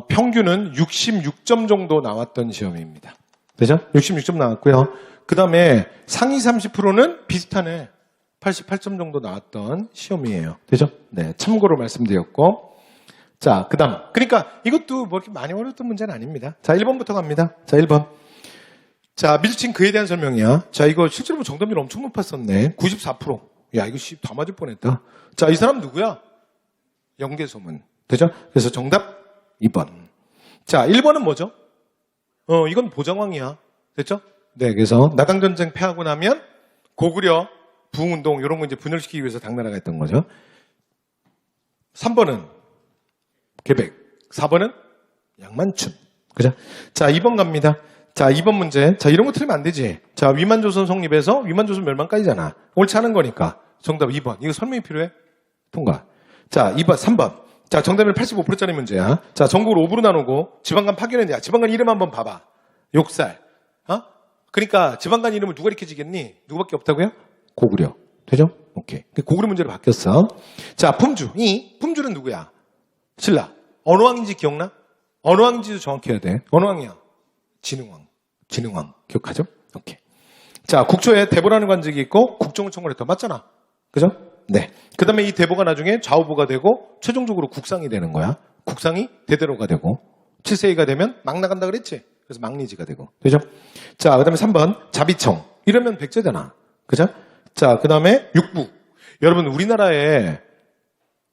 평균은 66점 정도 나왔던 시험입니다. 되죠? 66점 나왔고요. 그 다음에 상위 30%는 비슷하네. 88점 정도 나왔던 시험이에요. 되죠? 네, 참고로 말씀드렸고. 자, 그 다음. 그러니까 이것도 뭐 이렇게 많이 어려웠던 문제는 아닙니다. 자, 1번부터 갑니다. 자, 1번. 자, 미주칭 그에 대한 설명이야. 자, 이거 실제로 정답률 엄청 높았었네. 94%. 야, 이거 다 맞을 뻔했다. 자, 이 사람 누구야? 영계소문. 되죠? 그래서 정답 2번. 자, 1번은 뭐죠? 이건 보정왕이야. 됐죠? 네, 그래서 나당전쟁 패하고 나면 고구려, 부흥운동 이런 거 이제 분열시키기 위해서 당나라가 했던 거죠. 3번은 계백. 4번은 양만춘. 그죠? 자, 2번 갑니다. 자, 2번 문제. 자, 이런 거 틀리면 안 되지. 자, 위만조선 성립해서 위만조선 멸망까지잖아. 옳지 않은 거니까. 정답 2번. 이거 설명이 필요해? 통과. 자, 2번, 3번. 자, 정답은 85%짜리 문제야. 자, 전국을 5부로 나누고 지방간 파견했냐. 지방간 이름 한번 봐봐. 욕살. 그러니까 지방간 이름을 누가 익혀지겠니? 누구밖에 없다고요? 고구려. 되죠? 오케이. 고구려 문제로 바뀌었어. 자, 품주. 품주는 누구야? 신라. 어느 왕인지 기억나? 어느 왕인지도 정확히 해야 돼. 어느 왕이야? 진흥왕. 기억하죠? 오케이. 자, 국초에 대보라는 관직이 있고 국정을 청구했다. 맞잖아. 그죠? 네. 그 다음에 이 대보가 나중에 좌우보가 되고 최종적으로 국상이 되는 거야. 국상이 대대로가 되고 7세기가 되면 막 나간다 그랬지? 그래서 막리지가 되고. 되죠? 자, 그 다음에 3번 자비청. 이러면 백제잖아. 그죠? 자, 그 다음에 육부. 여러분, 우리나라에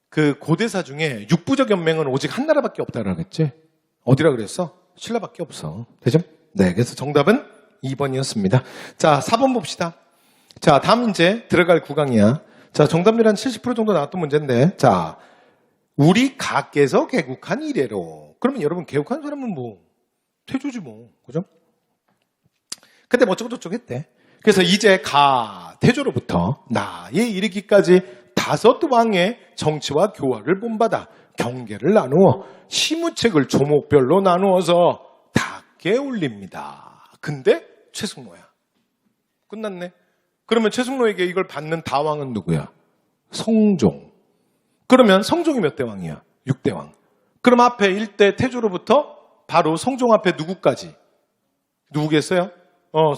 그 고대사 중에 육부적 연맹은 오직 한 나라밖에 없다고 그랬지? 어디라 그랬어? 신라밖에 없어. 되죠? 네, 그래서 정답은 2번이었습니다. 자, 4번 봅시다. 자, 다음 이제 들어갈 구강이야. 자, 정답률 한 70% 정도 나왔던 문제인데, 자, 우리 가께서 개국한 이래로. 그러면 여러분, 개국한 사람은 뭐, 태조지 뭐. 그죠? 근데 뭐 어쩌고저쩌고 했대. 그래서 이제 태조로부터 나에 이르기까지 5 왕의 정치와 교화를 본받아 경계를 나누어 시무책을 조목별로 나누어서 다 함께 올립니다. 근데 최승로야. 끝났네. 그러면 최승로에게 이걸 받는 다왕은 누구야? 성종. 그러면 성종이 몇 대 왕이야? 6대 왕. 그럼 앞에 1대 태조로부터 바로 성종 앞에 누구까지? 누구겠어요?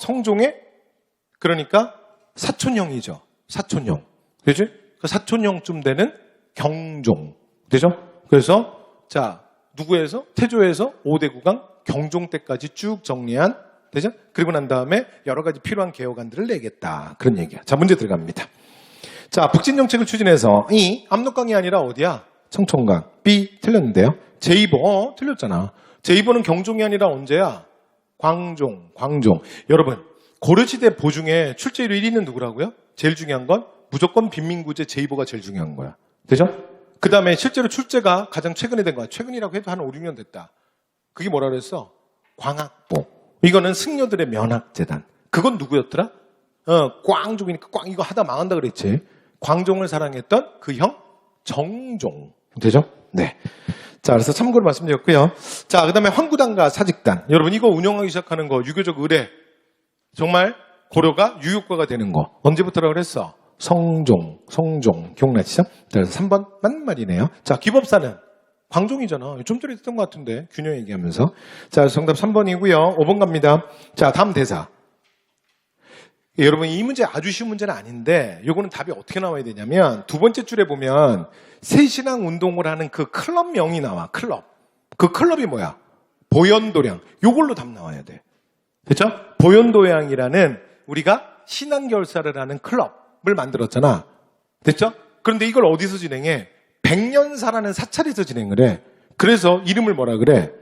성종의 그러니까 사촌형이죠. 사촌형. 그죠? 그 사촌형쯤 되는 경종. 되죠? 그래서 자, 누구에서? 태조에서 5대 국왕 경종 때까지 쭉 정리한 되죠? 그리고 난 다음에 여러 가지 필요한 개혁안들을 내겠다. 그런 얘기야. 자, 문제 들어갑니다. 자, 북진정책을 추진해서 이 압록강이 아니라 어디야? 청천강. B 틀렸는데요. 제2보 틀렸잖아. 제2보는 경종이 아니라 언제야? 광종. 여러분 고려시대 보 중에 출제율 1위는 누구라고요? 제일 중요한 건 무조건 빈민구제 제2보가 제일 중요한 거야. 되죠? 그 다음에 실제로 출제가 가장 최근에 된 거야. 최근이라고 해도 한 5, 6년 됐다. 그게 뭐라 그랬어? 광학보. 이거는 승려들의 면학재단. 그건 누구였더라? 광종이니까 꽝 이거 하다 망한다 그랬지. 광종을 사랑했던 그 형 정종. 되죠? 네. 자, 그래서 참고로 말씀드렸고요. 자, 그 다음에 황구단과 사직단. 여러분 이거 운영하기 시작하는 거 유교적 의례. 정말 고려가 유효과가 되는 거. 언제부터라고 그랬어? 성종. 기억나시죠? 자, 그래서 3번 맞는 말이네요. 자, 기법사는 광종이잖아. 좀 전에 했던 것 같은데 균형 얘기하면서. 자, 정답 3번이고요. 5번 갑니다. 자, 다음 대사. 여러분 이 문제 아주 쉬운 문제는 아닌데 요거는 답이 어떻게 나와야 되냐면 두 번째 줄에 보면 새신앙 운동을 하는 그 클럽명이 나와. 클럽. 그 클럽이 뭐야? 보현도량. 요걸로 답 나와야 돼. 됐죠? 보현도량이라는 우리가 신앙결사를 하는 클럽을 만들었잖아. 됐죠? 그런데 이걸 어디서 진행해? 백년사라는 사찰에서 진행을 해. 그래서 이름을 뭐라 그래?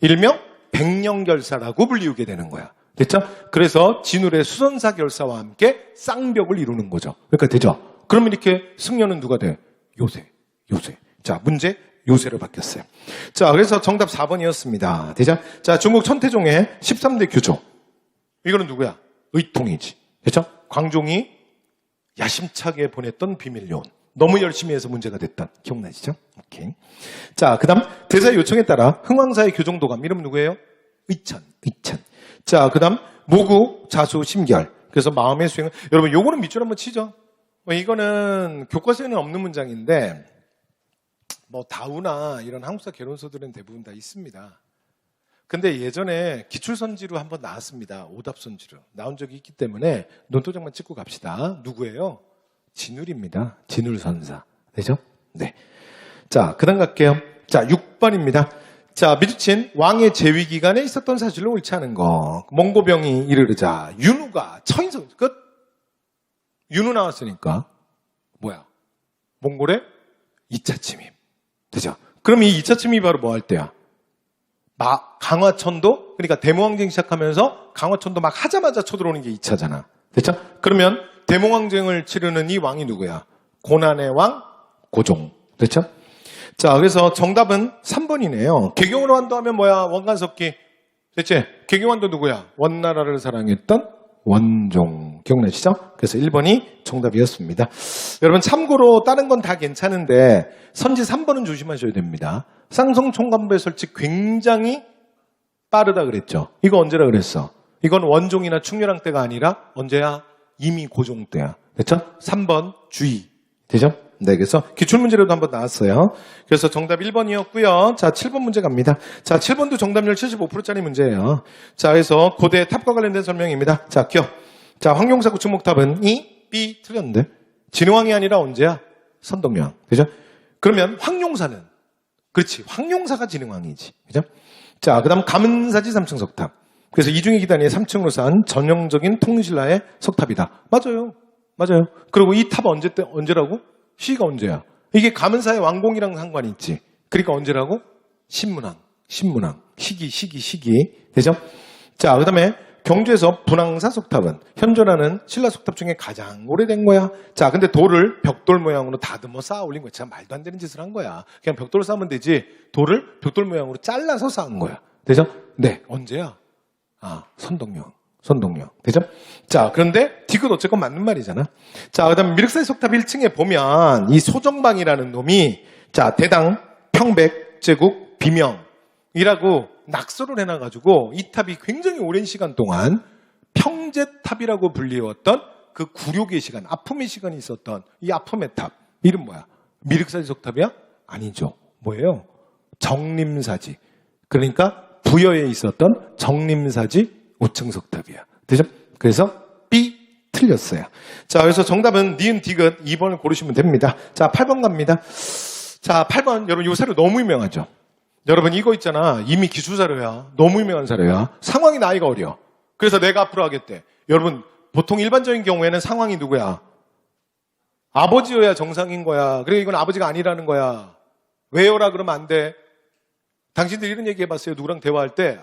일명 백년결사라고 불리우게 되는 거야. 됐죠? 그래서 진울의 수선사 결사와 함께 쌍벽을 이루는 거죠. 그러니까 되죠? 그러면 이렇게 승려는 누가 돼? 요새. 자, 문제 요새로 바뀌었어요. 자, 그래서 정답 4번이었습니다. 되죠? 자, 중국 천태종의 13대 규조. 이거는 누구야? 의통이지. 됐죠? 광종이 야심차게 보냈던 비밀요원. 너무 열심히 해서 문제가 됐던. 기억나시죠? 오케이. 자, 그 다음 대사의 요청에 따라 흥왕사의 교정도감. 이름 누구예요? 의천. 자, 그 다음 모구 자수 심결. 그래서 마음의 수행은 여러분 요거는 밑줄 한번 치죠. 이거는 교과서에는 없는 문장인데 뭐 다우나 이런 한국사 개론서들은 대부분 다 있습니다. 근데 예전에 기출선지로 한번 나왔습니다. 오답선지로 나온 적이 있기 때문에 논도장만 찍고 갑시다. 누구예요? 진울입니다. 진울선사. 되죠? 네. 자, 그 다음 갈게요. 자, 6번입니다. 자, 미두친 왕의 재위 기간에 있었던 사실로 옳지 않은 거. 몽고병이 이르르자 윤우가 처인성 끝. 윤우 나왔으니까 뭐야? 몽골의 2차 침입. 되죠? 그럼 이 2차 침입이 바로 뭐 할 때야? 강화천도 그러니까 대모항쟁 시작하면서 강화천도 막 하자마자 쳐들어오는 게 2차잖아. 됐죠? 그러면 대모항쟁을 치르는 이 왕이 누구야? 고난의 왕 고종. 됐죠? 자, 그래서 정답은 3번이네요. 개경원도 하면 뭐야? 원간섭기. 됐지? 개경원도 누구야? 원나라를 사랑했던 원종. 기억나시죠? 그래서 1번이 정답이었습니다. 여러분 참고로 다른 건 다 괜찮은데 선지 3번은 조심하셔야 됩니다. 쌍성 총관부의 설치 굉장히 빠르다 그랬죠. 이거 언제라 그랬어? 이건 원종이나 충렬왕 때가 아니라 언제야? 이미 고종 때야. 됐죠? 3번 주의. 되죠? 네, 그래서 기출문제로도 한번 나왔어요. 그래서 정답 1번이었고요. 자, 7번 문제 갑니다. 자, 7번도 정답률 75%짜리 문제예요. 자, 그래서 고대 탑과 관련된 설명입니다. 자, 기억. 자, 황룡사 구축목탑은 이, B 틀렸는데. 진흥왕이 아니라 언제야? 선덕여왕. 그죠? 그러면 황룡사는? 그렇지. 황룡사가 진흥왕이지. 그죠? 자, 그 다음 가문사지 3층 석탑. 그래서 이중의 기단이 3층으로 쌓은 전형적인 통신라의 석탑이다. 맞아요. 그리고 이 탑 언제라고? 시가 언제야? 이게 가문사의 왕공이랑 상관이 있지. 그러니까 언제라고? 신문왕. 시기. 되죠? 자, 그 다음에 경주에서 분황사 석탑은 현존하는 신라 석탑 중에 가장 오래된 거야. 자, 근데 돌을 벽돌 모양으로 다듬어 쌓아 올린 거야. 제가 말도 안 되는 짓을 한 거야. 그냥 벽돌 쌓으면 되지. 돌을 벽돌 모양으로 잘라서 쌓은 거야. 되죠? 네. 언제야? 선덕여왕. 되죠? 자, 그런데 디귿 어쨌건 맞는 말이잖아. 자, 그 다음에 미륵사의 석탑 1층에 보면 이 소정방이라는 놈이 자, 대당, 평백, 제국, 비명 이라고 낙서를 해놔가지고 이 탑이 굉장히 오랜 시간 동안 평제탑이라고 불리웠던 그 굴욕의 시간, 아픔의 시간이 있었던 이 아픔의 탑. 이름 뭐야? 미륵사지석탑이야? 아니죠. 뭐예요? 정림사지. 그러니까 부여에 있었던 정림사지 5층 석탑이야. 되죠? 그래서 B 틀렸어요. 자, 그래서 정답은 니은 디귿 2번을 고르시면 됩니다. 자, 8번 갑니다. 자, 8번 여러분 이 사료 너무 유명하죠? 여러분 이거 있잖아. 이미 기술사료야. 너무 유명한 사료야. 상황이 나이가 어려. 그래서 내가 앞으로 하겠대. 여러분 보통 일반적인 경우에는 상황이 누구야? 아버지여야 정상인 거야. 그래 이건 아버지가 아니라는 거야. 왜요라 그러면 안 돼. 당신들 이런 얘기 해봤어요? 누구랑 대화할 때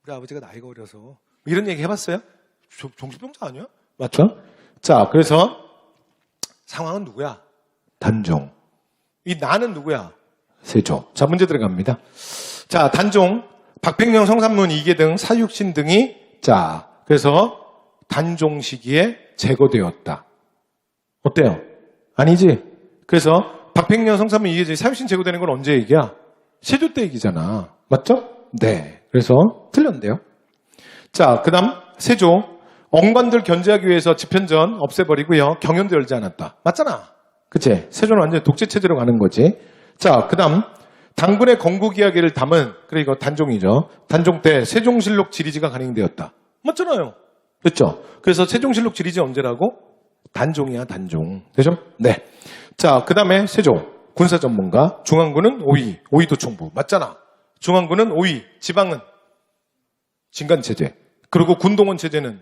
우리 아버지가 나이가 어려서 이런 얘기 해봤어요? 정신병자 아니야? 맞죠? 자, 그래서 상황은 누구야? 단종. 이 나는 누구야? 세조. 자, 문제 들어갑니다. 자, 단종, 박팽령, 성삼문, 이계등, 사육신 등이 자, 그래서 단종 시기에 제거되었다. 어때요? 아니지? 그래서 박팽령, 성삼문, 이계등, 사육신 제거되는 건 언제 얘기야? 세조 때 얘기잖아. 맞죠? 네. 그래서 틀렸는데요. 자, 그 다음 세조. 억관들 견제하기 위해서 집현전 없애버리고요. 경연도 열지 않았다. 맞잖아. 그치? 세조는 완전 독재체제로 가는 거지. 자, 그 다음 당군의 건국 이야기를 담은 그래 이거 단종이죠. 단종 때 세종실록 지리지가 간행되었다. 맞잖아요. 그렇죠? 그래서 세종실록 지리지 언제라고? 단종이야, 단종. 되죠? 네. 자, 그 다음에 세조. 군사 전문가. 중앙군은 5위. 5위도 총부. 맞잖아. 중앙군은 5위. 지방은 진간체제. 그리고 군동원 체제는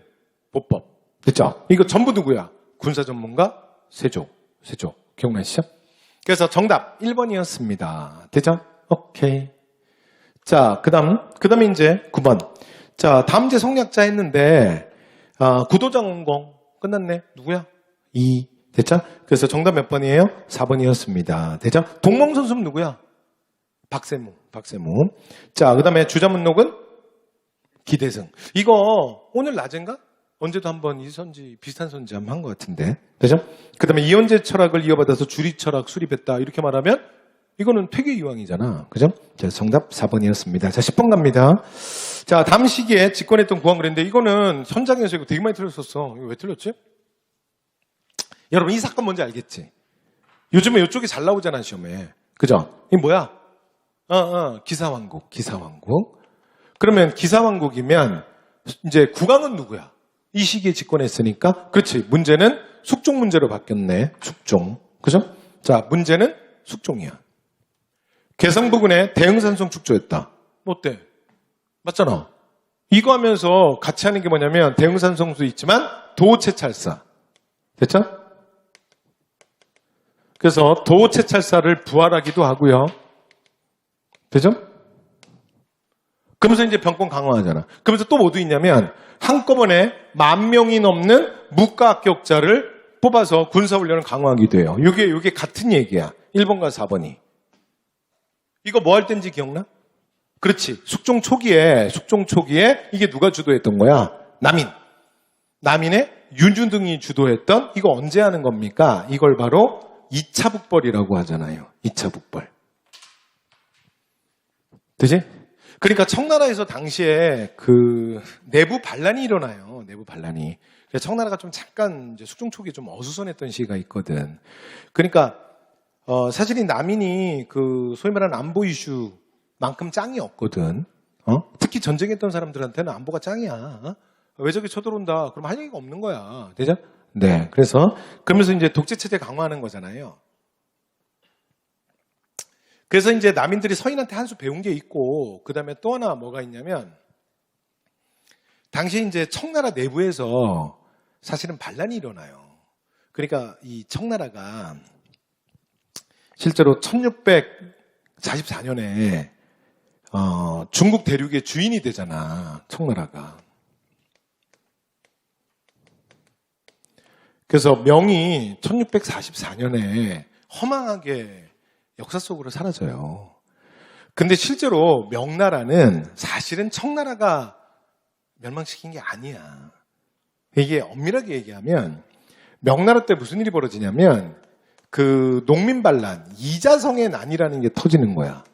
보법. 됐죠? 이거 전부 누구야? 군사 전문가 세조. 세조. 기억나시죠? 그래서 정답 1번이었습니다. 되죠? 오케이. 자, 그 다음에 이제 9번. 자, 다음제 성략자 했는데, 구도장원공. 끝났네. 누구야? 2. 됐죠? 그래서 정답 몇 번이에요? 4번이었습니다. 됐죠? 동몽선수는 누구야? 박세무. 자, 그 다음에 주자문록은 기대승. 이거 오늘 낮인가? 언제도 한번 이 선지, 비슷한 선지 한번 한 것 같은데. 되죠? 그 다음에 이원재 철학을 이어받아서 주리 철학 수립했다. 이렇게 말하면 이거는 퇴계 유황이잖아. 그죠? 자, 정답 4번이었습니다. 자, 10번 갑니다. 자, 다음 시기에 집권했던 구황 그랬는데 이거는 현장에서 이거 되게 많이 틀렸었어. 이거 왜 틀렸지? 여러분 이 사건 뭔지 알겠지? 요즘에 이쪽이 잘 나오잖아, 시험에. 그죠? 이게 뭐야? 기사왕국. 그러면 기사왕국이면 이제 국왕은 누구야? 이 시기에 집권했으니까 그렇지. 문제는 숙종 문제로 바뀌었네. 숙종. 그죠? 자, 문제는 숙종이야. 개성부근에 대흥산성 축조였다. 어때? 맞잖아. 이거 하면서 같이 하는 게 뭐냐면 대흥산성도 있지만 도채찰사. 됐죠? 그래서 도채찰사를 부활하기도 하고요. 되죠? 그러면서 이제 병권 강화하잖아. 그러면서 또 뭐도 있냐면 한꺼번에 10,000명이 넘는 묵과 합격자를 뽑아서 군사훈련을 강화하기도 해요. 이게 같은 얘기야. 1번과 4번이. 이거 뭐 할 때인지 기억나? 그렇지. 숙종 초기에 이게 누가 주도했던 거야? 남인의 윤주 등이 주도했던 이거 언제 하는 겁니까? 이걸 바로 2차 북벌이라고 하잖아요. 2차 북벌. 되지? 그러니까 청나라에서 당시에 그 내부 반란이 일어나요. 내부 반란이. 그래서 청나라가 좀 잠깐 이제 숙종 초기에 좀 어수선했던 시기가 있거든. 그러니까 사실 이 남인이 그 소위 말하는 안보 이슈만큼 짱이 없거든. 특히 전쟁했던 사람들한테는 안보가 짱이야. 왜 저기 쳐들어온다? 그럼 할 얘기가 없는 거야. 되죠? 네. 그러면서 이제 독재 체제 강화하는 거잖아요. 그래서 이제 남인들이 서인한테 한 수 배운 게 있고, 그 다음에 또 하나 뭐가 있냐면, 당시 이제 청나라 내부에서 사실은 반란이 일어나요. 그러니까 이 청나라가 실제로 1644년에 중국 대륙의 주인이 되잖아. 청나라가. 그래서 명이 1644년에 허망하게 역사 속으로 사라져요. 근데 실제로 명나라는 사실은 청나라가 멸망시킨 게 아니야. 이게 엄밀하게 얘기하면 명나라 때 무슨 일이 벌어지냐면 그 농민반란, 이자성의 난이라는 게 터지는 거야.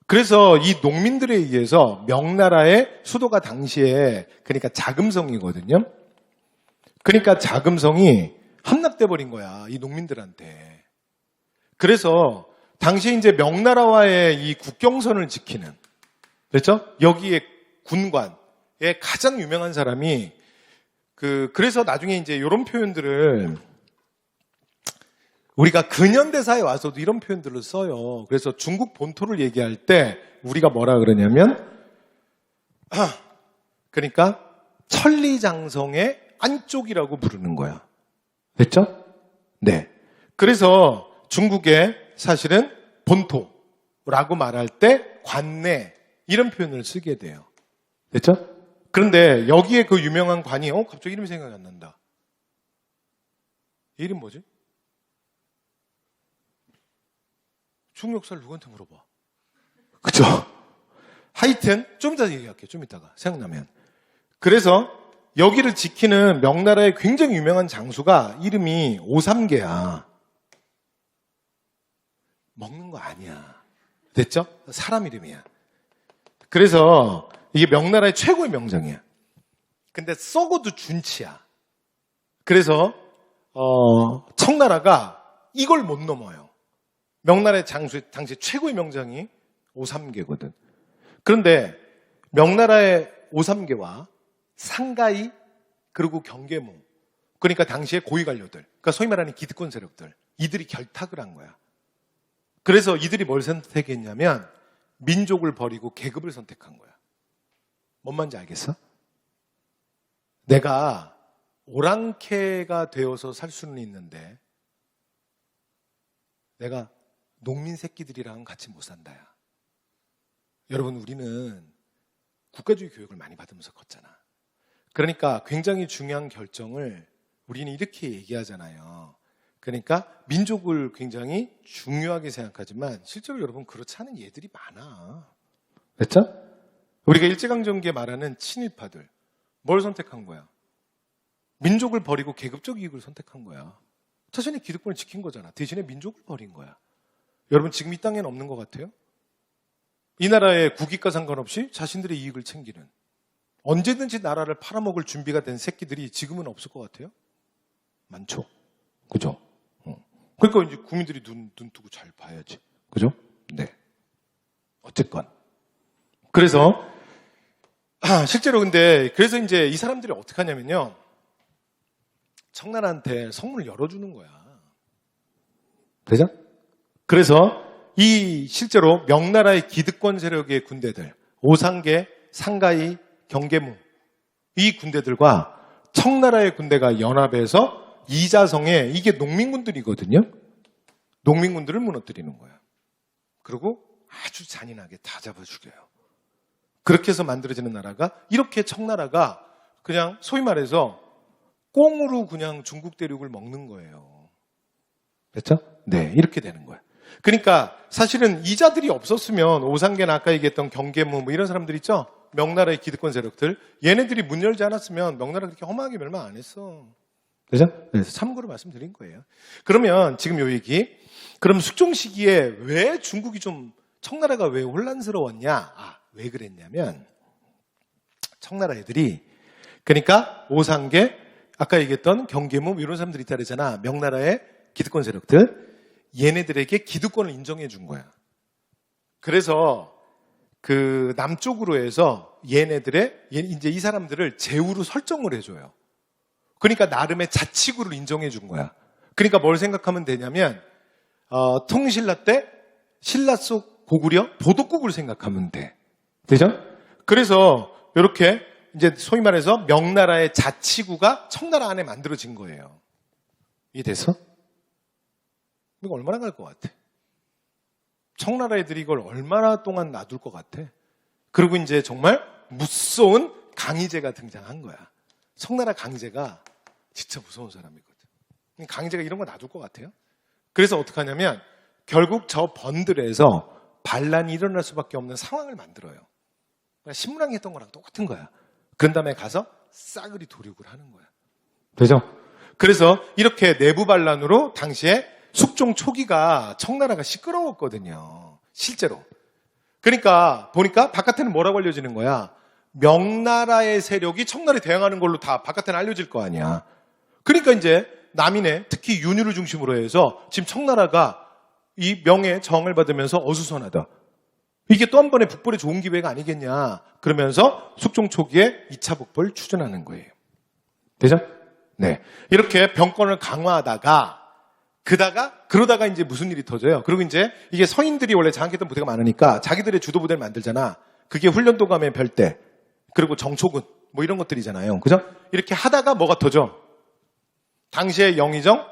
그래서 이 농민들에 의해서 명나라의 수도가 당시에 그러니까 자금성이거든요. 그러니까 자금성이 함락돼 버린 거야, 이 농민들한테. 그래서 당시에 이제 명나라와의 이 국경선을 지키는, 그렇죠? 여기에 군관의 가장 유명한 사람이 그래서 나중에 이제 이런 표현들을 우리가 근현대사에 와서도 이런 표현들을 써요. 그래서 중국 본토를 얘기할 때 우리가 뭐라 그러냐면, 그러니까 천리장성의 안쪽이라고 부르는 거야. 됐죠? 네. 그래서 중국의 사실은 본토라고 말할 때 관내 이런 표현을 쓰게 돼요. 됐죠? 그런데 여기에 그 유명한 관이 갑자기 이름이 생각이 안 난다. 이 이름 뭐지? 중국 역사를 누구한테 물어봐. 그죠? 하여튼 좀 이따 얘기할게요. 좀 이따가 생각나면. 그래서 여기를 지키는 명나라의 굉장히 유명한 장수가 이름이 오삼계야. 먹는 거 아니야. 됐죠? 사람 이름이야. 그래서 이게 명나라의 최고의 명장이야. 근데 썩어도 준치야. 그래서 청나라가 이걸 못 넘어요. 명나라의 당시 최고의 명장이 오삼계거든. 그런데 명나라의 오삼계와 상가이 그리고 경계무, 그러니까 당시의 고위관료들, 그러니까 소위 말하는 기득권 세력들, 이들이 결탁을 한 거야. 그래서 이들이 뭘 선택했냐면 민족을 버리고 계급을 선택한 거야. 뭔 말인지 알겠어? 내가 오랑캐가 되어서 살 수는 있는데 내가 농민 새끼들이랑 같이 못 산다야. 여러분, 우리는 국가주의 교육을 많이 받으면서 컸잖아. 그러니까 굉장히 중요한 결정을 우리는 이렇게 얘기하잖아요. 그러니까 민족을 굉장히 중요하게 생각하지만 실제로 여러분 그렇지 않은 얘들이 많아. 그렇죠? 우리가 일제강점기에 말하는 친일파들 뭘 선택한 거야? 민족을 버리고 계급적 이익을 선택한 거야. 자신의 기득권을 지킨 거잖아. 대신에 민족을 버린 거야. 여러분 지금 이 땅에는 없는 것 같아요? 이 나라의 국익과 상관없이 자신들의 이익을 챙기는, 언제든지 나라를 팔아먹을 준비가 된 새끼들이 지금은 없을 것 같아요? 많죠. 그죠? 그러니까 이제 국민들이 눈 뜨고 잘 봐야지. 그죠? 네. 어쨌건. 그래서, 실제로 근데, 그래서 이제 이 사람들이 어떻게 하냐면요. 청나라한테 성문을 열어주는 거야. 되죠? 그래서 실제로 명나라의 기득권 세력의 군대들, 오상계, 상가이, 경계무, 이 군대들과 청나라의 군대가 연합해서 이자성에, 이게 농민군들이거든요. 농민군들을 무너뜨리는 거야. 그리고 아주 잔인하게 다 잡아 죽여요. 그렇게 해서 만들어지는 나라가, 이렇게 청나라가 그냥 소위 말해서 꽁으로 그냥 중국 대륙을 먹는 거예요. 됐죠? 네, 이렇게 되는 거야. 그러니까 사실은 이자들이 없었으면 오상계나 아까 얘기했던 경계무 뭐 이런 사람들 있죠? 명나라의 기득권 세력들, 얘네들이 문 열지 않았으면 명나라가 그렇게 험하게 멸망 안 했어. 그죠? 그래서 참고로 말씀드린 거예요. 그러면 지금 요 얘기, 그럼 숙종 시기에 왜 중국이 청나라가 왜 혼란스러웠냐? 왜 그랬냐면 청나라 애들이, 그러니까 오상계, 아까 얘기했던 경계무 이런 사람들이 있다 그러잖아. 명나라의 기득권 세력들, 얘네들에게 기득권을 인정해 준 거야. 그래서 그 남쪽으로 해서 이제 이 사람들을 제후로 설정을 해줘요. 그러니까 나름의 자치구를 인정해 준 거야. 그러니까 뭘 생각하면 되냐면 통신라 때 신라 속 고구려 보독국을 생각하면 돼. 되죠? 그래서 이렇게 이제 소위 말해서 명나라의 자치구가 청나라 안에 만들어진 거예요. 이해됐어? 이거 얼마나 갈 것 같아? 청나라 애들이 이걸 얼마나 동안 놔둘 것 같아? 그리고 이제 정말 무서운 강희제가 등장한 거야. 청나라 강희제가 진짜 무서운 사람이거든. 강희제가 이런 거 놔둘 것 같아요? 그래서 어떻게 하냐면 결국 저 번들에서 반란이 일어날 수밖에 없는 상황을 만들어요. 신문왕이 했던 거랑 똑같은 거야. 그런 다음에 가서 싸그리 도륙을 하는 거야. 되죠? 그래서 이렇게 내부 반란으로 당시에 숙종 초기가 청나라가 시끄러웠거든요. 실제로. 그러니까 보니까 바깥에는 뭐라고 알려지는 거야? 명나라의 세력이 청나라에 대항하는 걸로 다 바깥에는 알려질 거 아니야. 그러니까 이제 남인의 특히 윤유를 중심으로 해서 지금 청나라가 이 명의 정을 받으면서 어수선하다. 이게 또 한 번의 북벌의 좋은 기회가 아니겠냐. 그러면서 숙종 초기에 2차 북벌을 추진하는 거예요. 되죠? 네. 이렇게 병권을 강화하다가 그러다가 이제 무슨 일이 터져요? 그리고 이제 이게 서인들이 원래 장악했던 부대가 많으니까 자기들의 주도 부대를 만들잖아. 그게 훈련도감의 별대, 그리고 정초군, 뭐 이런 것들이잖아요. 그죠? 이렇게 하다가 뭐가 터져? 당시에 영의정,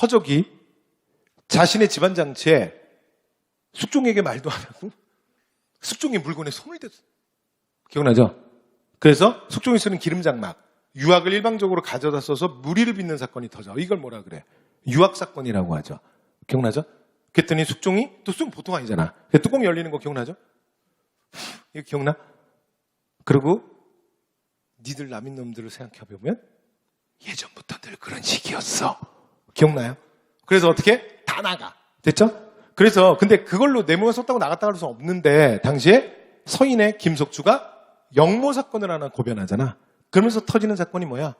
허적이 자신의 집안 장치에 숙종에게 말도 안 하고 숙종의 물건에 손을 댔어. 기억나죠? 그래서 숙종이 쓰는 기름장막, 유학을 일방적으로 가져다 써서 무리를 빚는 사건이 터져. 이걸 뭐라 그래? 유학사건이라고 하죠. 기억나죠? 그랬더니 숙종이, 또 숙종 보통 아니잖아. 뚜껑 열리는 거 기억나죠? 이거 기억나? 그리고 니들 남인 놈들을 생각해보면 예전부터 늘 그런 식이었어. 기억나요? 그래서 어떻게? 다 나가. 됐죠? 그래서 근데 그걸로 내모가 썼다고 나갔다 갈 수 없는데 당시에 서인의 김석주가 영모 사건을 하나 고변하잖아. 그러면서 터지는 사건이 뭐야?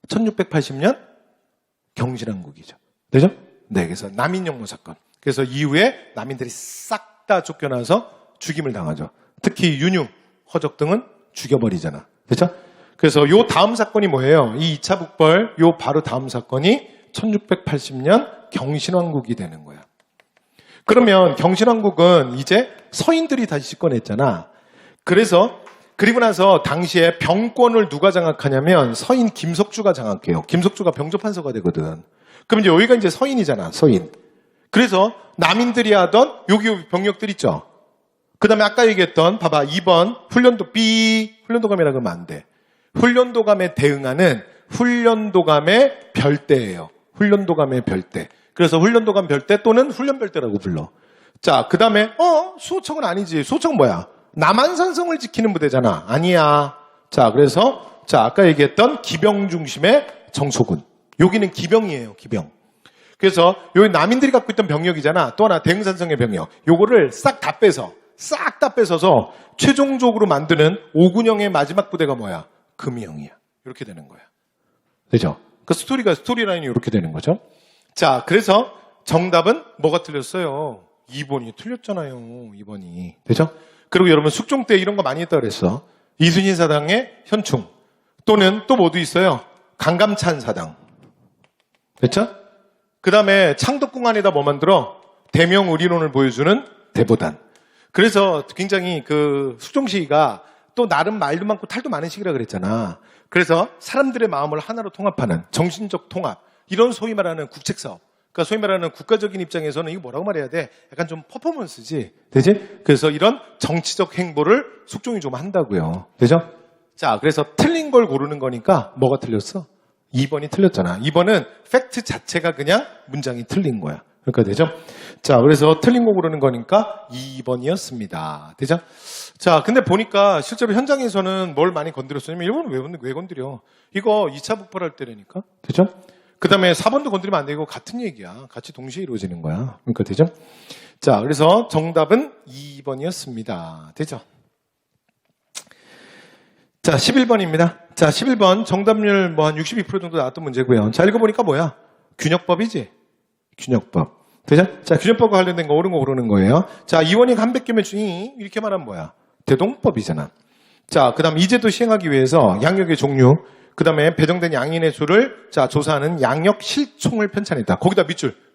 1680년 경신왕국이죠. 되죠? 네, 그래서 남인 영모 사건. 그래서 이후에 남인들이 싹 다 쫓겨나서 죽임을 당하죠. 특히 윤유, 허적 등은 죽여버리잖아. 그렇죠? 그래서 요 다음 사건이 뭐예요? 이 2차 북벌 요 바로 다음 사건이 1680년 경신왕국이 되는 거야. 그러면 경신왕국은 이제 서인들이 다시 집권했잖아. 그리고 나서 당시에 병권을 누가 장악하냐면 서인 김석주가 장악해요. 김석주가 병조판서가 되거든. 그럼 이제 여기가 이제 서인이잖아. 서인. 그래서 남인들이 하던 여기 병력들 있죠. 그 다음에 아까 얘기했던 봐봐 2번 훈련도감이라고 하면 안 돼. 훈련도감에 대응하는 훈련도감의 별대예요. 훈련도감의 별대. 그래서 훈련도감 별대 또는 훈련별대라고 불러. 자, 그 다음에 수호청은 아니지. 수호청은 뭐야? 남한산성을 지키는 부대잖아. 아니야. 자, 그래서 아까 얘기했던 기병 중심의 정초군. 여기는 기병이에요. 기병. 그래서 여기 남인들이 갖고 있던 병력이잖아. 또 하나 대응산성의 병력. 요거를 싹 다 뺏어서 최종적으로 만드는 오군영의 마지막 부대가 뭐야? 금이영이야. 이렇게 되는 거야. 되죠? 그 스토리라인이 이렇게 되는 거죠. 자, 그래서 정답은 뭐가 틀렸어요? 2번이 틀렸잖아요. 2번이. 되죠? 그리고 여러분 숙종 때 이런 거 많이 했다 그랬어. 이순신 사당의 현충 또는 또 뭐도 있어요. 강감찬 사당. 됐죠? 그 다음에 창덕궁 안에다 뭐 만들어? 대명의리론을 보여주는 대보단. 그래서 굉장히 그 숙종시기가 또 나름 말도 많고 탈도 많은 시기라 그랬잖아. 그래서 사람들의 마음을 하나로 통합하는 정신적 통합. 이런 소위 말하는 국책사업. 그러니까 소위 말하는 국가적인 입장에서는 이거 뭐라고 말해야 돼? 약간 좀 퍼포먼스지. 되지? 그래서 이런 정치적 행보를 숙종이 좀 한다고요. 되죠? 자, 그래서 틀린 걸 고르는 거니까 뭐가 틀렸어? 2번이 틀렸잖아. 2번은 팩트 자체가 그냥 문장이 틀린 거야. 그러니까 되죠? 자, 그래서 틀린 거 고르는 거니까 2번이었습니다. 되죠? 자, 근데 보니까 실제로 현장에서는 뭘 많이 건드렸었냐면 1번은 왜 건드려? 이거 2차 북벌할 때라니까. 되죠? 그 다음에 4번도 건드리면 안 되고 같은 얘기야. 같이 동시에 이루어지는 거야. 그러니까 되죠? 자, 그래서 정답은 2번이었습니다. 되죠? 자, 11번입니다. 자, 11번 정답률 뭐 한 62% 정도 나왔던 문제고요. 자, 읽어보니까 뭐야? 균역법이지? 균역법. 되죠? 자, 균역법과 관련된 거 옳은 거 고르는 거예요. 자, 이원이가 한 100개면 중이 이렇게 말하면 뭐야? 대동법이잖아. 자, 그 다음 이제도 시행하기 위해서 양력의 종류, 그 다음에 배정된 양인의 수를 조사하는 양력 실총을 편찬했다. 거기다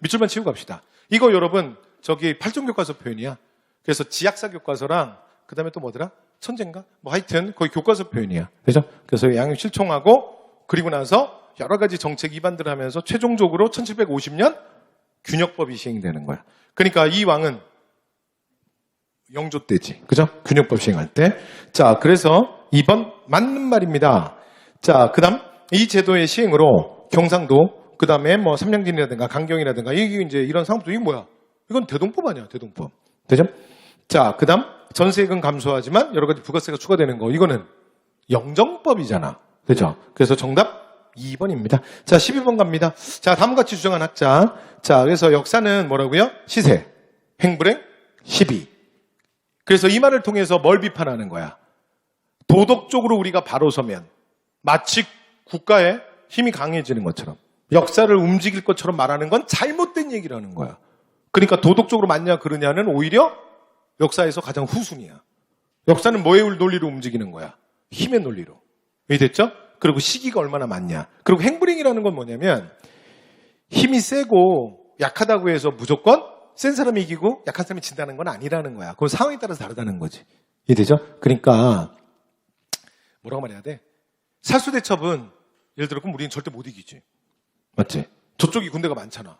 밑줄만 치우고 갑시다. 이거 여러분 저기 8종 교과서 표현이야. 그래서 지약사 교과서랑 그 다음에 또 뭐더라? 천재인가? 뭐 하여튼 거의 교과서 표현이야. 그죠? 그래서 양력 실총하고 그리고 나서 여러 가지 정책 위반들을 하면서 최종적으로 1750년 균역법이 시행되는 거야. 그러니까 이 왕은 영조 때지. 그죠? 균역법 시행할 때. 자, 그래서 2번 맞는 말입니다. 자, 그 다음 이 제도의 시행으로 경상도, 그 다음에 뭐 삼양진이라든가 강경이라든가 이게 이제 이런 상업도 이게 뭐야? 이건 대동법 아니야, 대동법. 되죠? 자, 그 다음 전세금 감소하지만 여러 가지 부가세가 추가되는 거. 이거는 영정법이잖아. 되죠? 그래서 정답 2번입니다. 자, 12번 갑니다. 자, 다음과 같이 주장한 학자. 자, 그래서 역사는 뭐라고요? 시세, 행불행, 시비. 그래서 이 말을 통해서 뭘 비판하는 거야? 도덕적으로 우리가 바로 서면 마치 국가의 힘이 강해지는 것처럼 역사를 움직일 것처럼 말하는 건 잘못된 얘기라는 거야. 그러니까 도덕적으로 맞냐 그러냐는 오히려 역사에서 가장 후순위야. 역사는 뭐의 논리로 움직이는 거야? 힘의 논리로. 이해됐죠? 그리고 시기가 얼마나 맞냐. 그리고 행불행이라는 건 뭐냐면 힘이 세고 약하다고 해서 무조건 센 사람이 이기고 약한 사람이 진다는 건 아니라는 거야. 그건 상황에 따라서 다르다는 거지. 이해되죠? 그러니까 뭐라고 말해야 돼? 살수대첩은 예를 들어 그럼 우리는 절대 못 이기지. 맞지? 저쪽이 군대가 많잖아.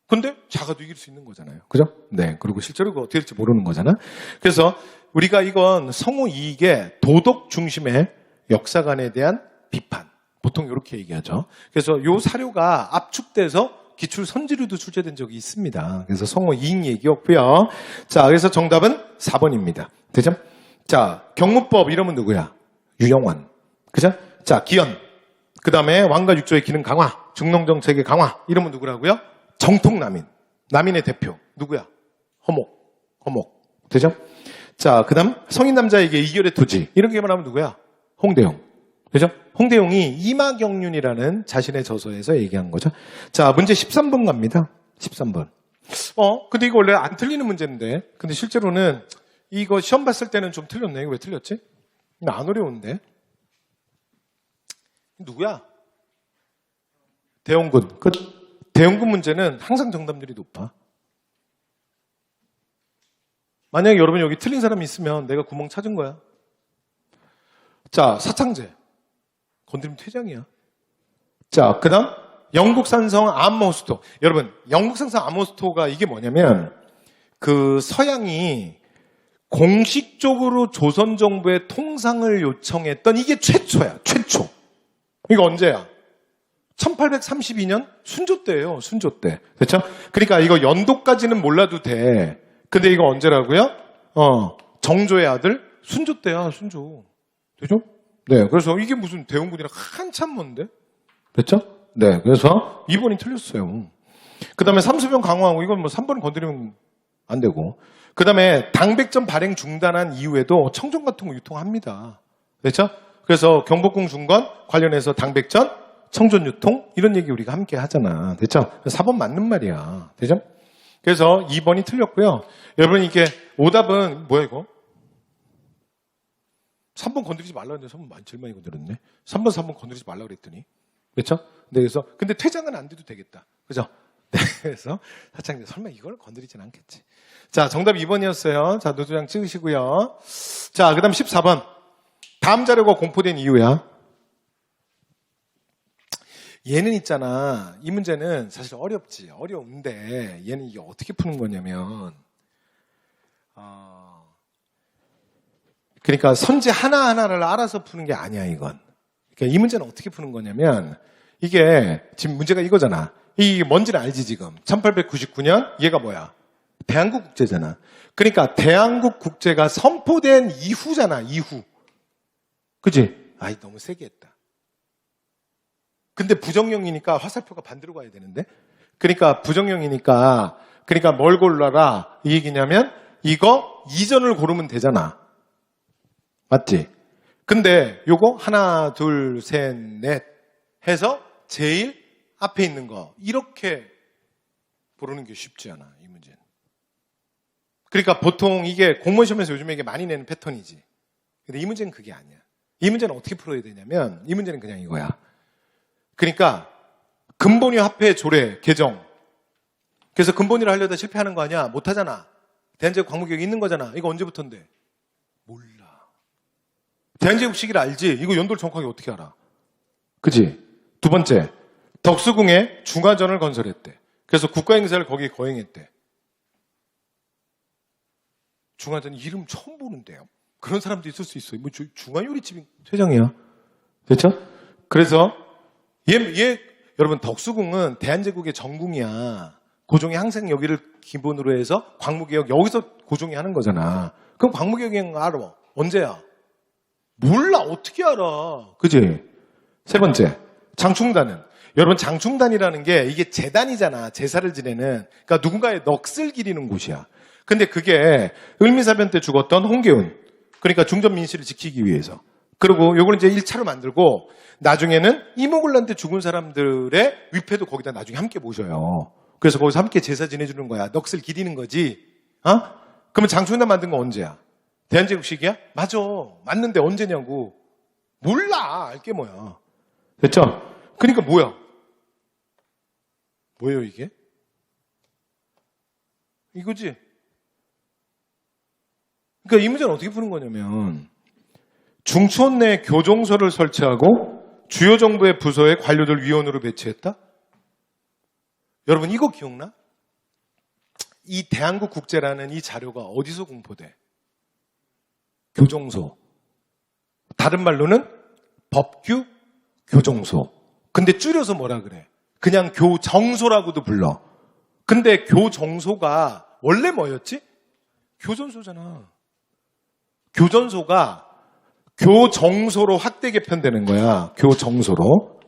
근데 작아도 이길 수 있는 거잖아요. 그죠? 네. 그리고 실제로 그거 어떻게 될지 모르는 거잖아. 그래서 우리가 이건 성우 이익의 도덕 중심의 역사관에 대한 비판. 보통 이렇게 얘기하죠. 그래서 이 사료가 압축돼서 기출 선지류도 출제된 적이 있습니다. 그래서 성우 이익 얘기였고요. 자, 그래서 정답은 4번입니다. 되죠? 자, 경무법 이러면 누구야? 유영원. 그죠? 자, 기현. 그 다음에 왕과 육조의 기능 강화, 중농정책의 강화 이러면 누구라고요? 정통남인. 남인의 대표. 누구야? 허목. 되죠? 자, 그 다음 성인 남자에게 이결의 토지. 이런 게만 하면 누구야? 홍대용. 그죠? 홍대용이 이마경륜이라는 자신의 저서에서 얘기한 거죠. 자, 문제 13번 갑니다. 13번. 근데 이거 원래 안 틀리는 문제인데. 근데 실제로는 이거 시험 봤을 때는 좀 틀렸네. 이거 왜 틀렸지? 이거 안 어려운데. 누구야? 대원군. 끝. 대원군 문제는 항상 정답률이 높아. 만약에 여러분 여기 틀린 사람이 있으면 내가 구멍 찾은 거야. 자, 사창제. 건드리면 퇴장이야. 자, 그 다음 영국 산성 암호스토. 여러분, 영국 산성 암호스토가 이게 뭐냐면 그 서양이 공식적으로 조선 정부의 통상을 요청했던 이게 최초야. 최초. 이거 언제야? 1832년 순조 때예요. 순조 때. 그렇죠? 그러니까 이거 연도까지는 몰라도 돼. 근데 이거 언제라고요? 정조의 아들 순조 때야. 순조. 되죠? 네. 그래서 이게 무슨 대원군이랑 한참 먼데. 됐죠? 네. 그래서 2번이 틀렸어요. 그 다음에 삼수병 강화하고 이건 뭐 3번 건드리면 안 되고. 그 다음에 당백전 발행 중단한 이후에도 청정 같은 거 유통합니다. 됐죠? 그래서 경복궁 중건 관련해서 당백전, 청전 유통 이런 얘기 우리가 함께 하잖아. 됐죠? 4번 맞는 말이야. 되죠? 그래서 2번이 틀렸고요. 여러분 이게 오답은 뭐야 이거? 3번 건드리지 말라 했는데 3번 제일 많이 건드렸네. 3번 건드리지 말라 그랬더니. 그렇죠? 네, 그래서 근데 퇴장은 안 돼도 되겠다. 그죠? 네, 그래서 사창자 설마 이걸 건드리진 않겠지. 자, 정답 2번이었어요. 자, 노조장 찍으시고요. 자, 그다음 14번. 다음 자료가 공포된 이유야. 얘는 있잖아. 이 문제는 사실 어렵지. 어려운데 얘는 이게 어떻게 푸는 거냐면 그러니까 선지 하나하나를 알아서 푸는 게 아니야, 이건. 그러니까 이 문제는 어떻게 푸는 거냐면 이게 지금 문제가 이거잖아. 이게 뭔지는 알지 지금. 1899년 얘가 뭐야? 대한국 국제잖아. 그러니까 대한국 국제가 선포된 이후잖아. 이후. 그치? 아이 너무 세게 했다. 근데 부정형이니까 화살표가 반대로 가야 되는데. 그러니까 부정형이니까 그러니까 뭘 골라라 이 얘기냐면 이거 이전을 고르면 되잖아. 맞지? 근데 요거 하나 둘 셋 넷 해서 제일 앞에 있는 거 이렇게 고르는 게 쉽지 않아. 이 문제는. 그러니까 보통 이게 공무원 시험에서 요즘에 이게 많이 내는 패턴이지. 근데 이 문제는 그게 아니야. 이 문제는 어떻게 풀어야 되냐면 이 문제는 그냥 이거야. 그러니까 근본위 합해 조례 개정. 그래서 근본위를 하려다 실패하는 거 아니야? 못하잖아. 대한제국 광무개혁이 있는 거잖아. 이거 언제부터인데? 몰라. 대한제국 시기를 알지? 이거 연도를 정확하게 어떻게 알아? 그지? 두 번째, 덕수궁에 중화전을 건설했대. 그래서 국가행사를 거기에 거행했대. 중화전 이름 처음 보는데요. 그런 사람도 있을 수 있어요. 뭐 중화요리집이 퇴장이야. 그렇죠? 그래서 얘 여러분 덕수궁은 대한제국의 전궁이야. 고종이 항상 여기를 기본으로 해서 광무개혁 여기서 고종이 하는 거잖아. 그럼 광무개혁이 알아. 언제야? 몰라. 어떻게 알아? 그지? 세 번째, 장충단은 여러분 장충단이라는 게 이게 제단이잖아. 제사를 지내는. 그러니까 누군가의 넋을 기리는 곳이야. 근데 그게 을미사변 때 죽었던 홍계운. 그러니까 중전 민씨를 지키기 위해서. 그리고 요걸 이제 1차로 만들고 나중에는 이모굴란 때 죽은 사람들의 위패도 거기다 나중에 함께 모셔요. 그래서 거기서 함께 제사 지내주는 거야. 넋을 기리는 거지. 그러면 장충단 만든 건 언제야? 대한제국식이야? 맞아. 맞는데 언제냐고. 몰라. 알게 뭐야. 됐죠? 그러니까 뭐야? 뭐예요 이게? 이거지? 그러니까 이 문제는 어떻게 푸는 거냐면 중추원 내 교정소를 설치하고 주요 정부의 부서의 관료들 위원으로 배치했다? 여러분 이거 기억나? 이 대한국 국제라는 이 자료가 어디서 공포돼? 교정소. 다른 말로는 법규 교정소. 근데 줄여서 뭐라 그래? 그냥 교정소라고도 불러. 근데 교정소가 원래 뭐였지? 교전소잖아. 교전소가 교정소로 확대 개편되는 거야. 교정소로.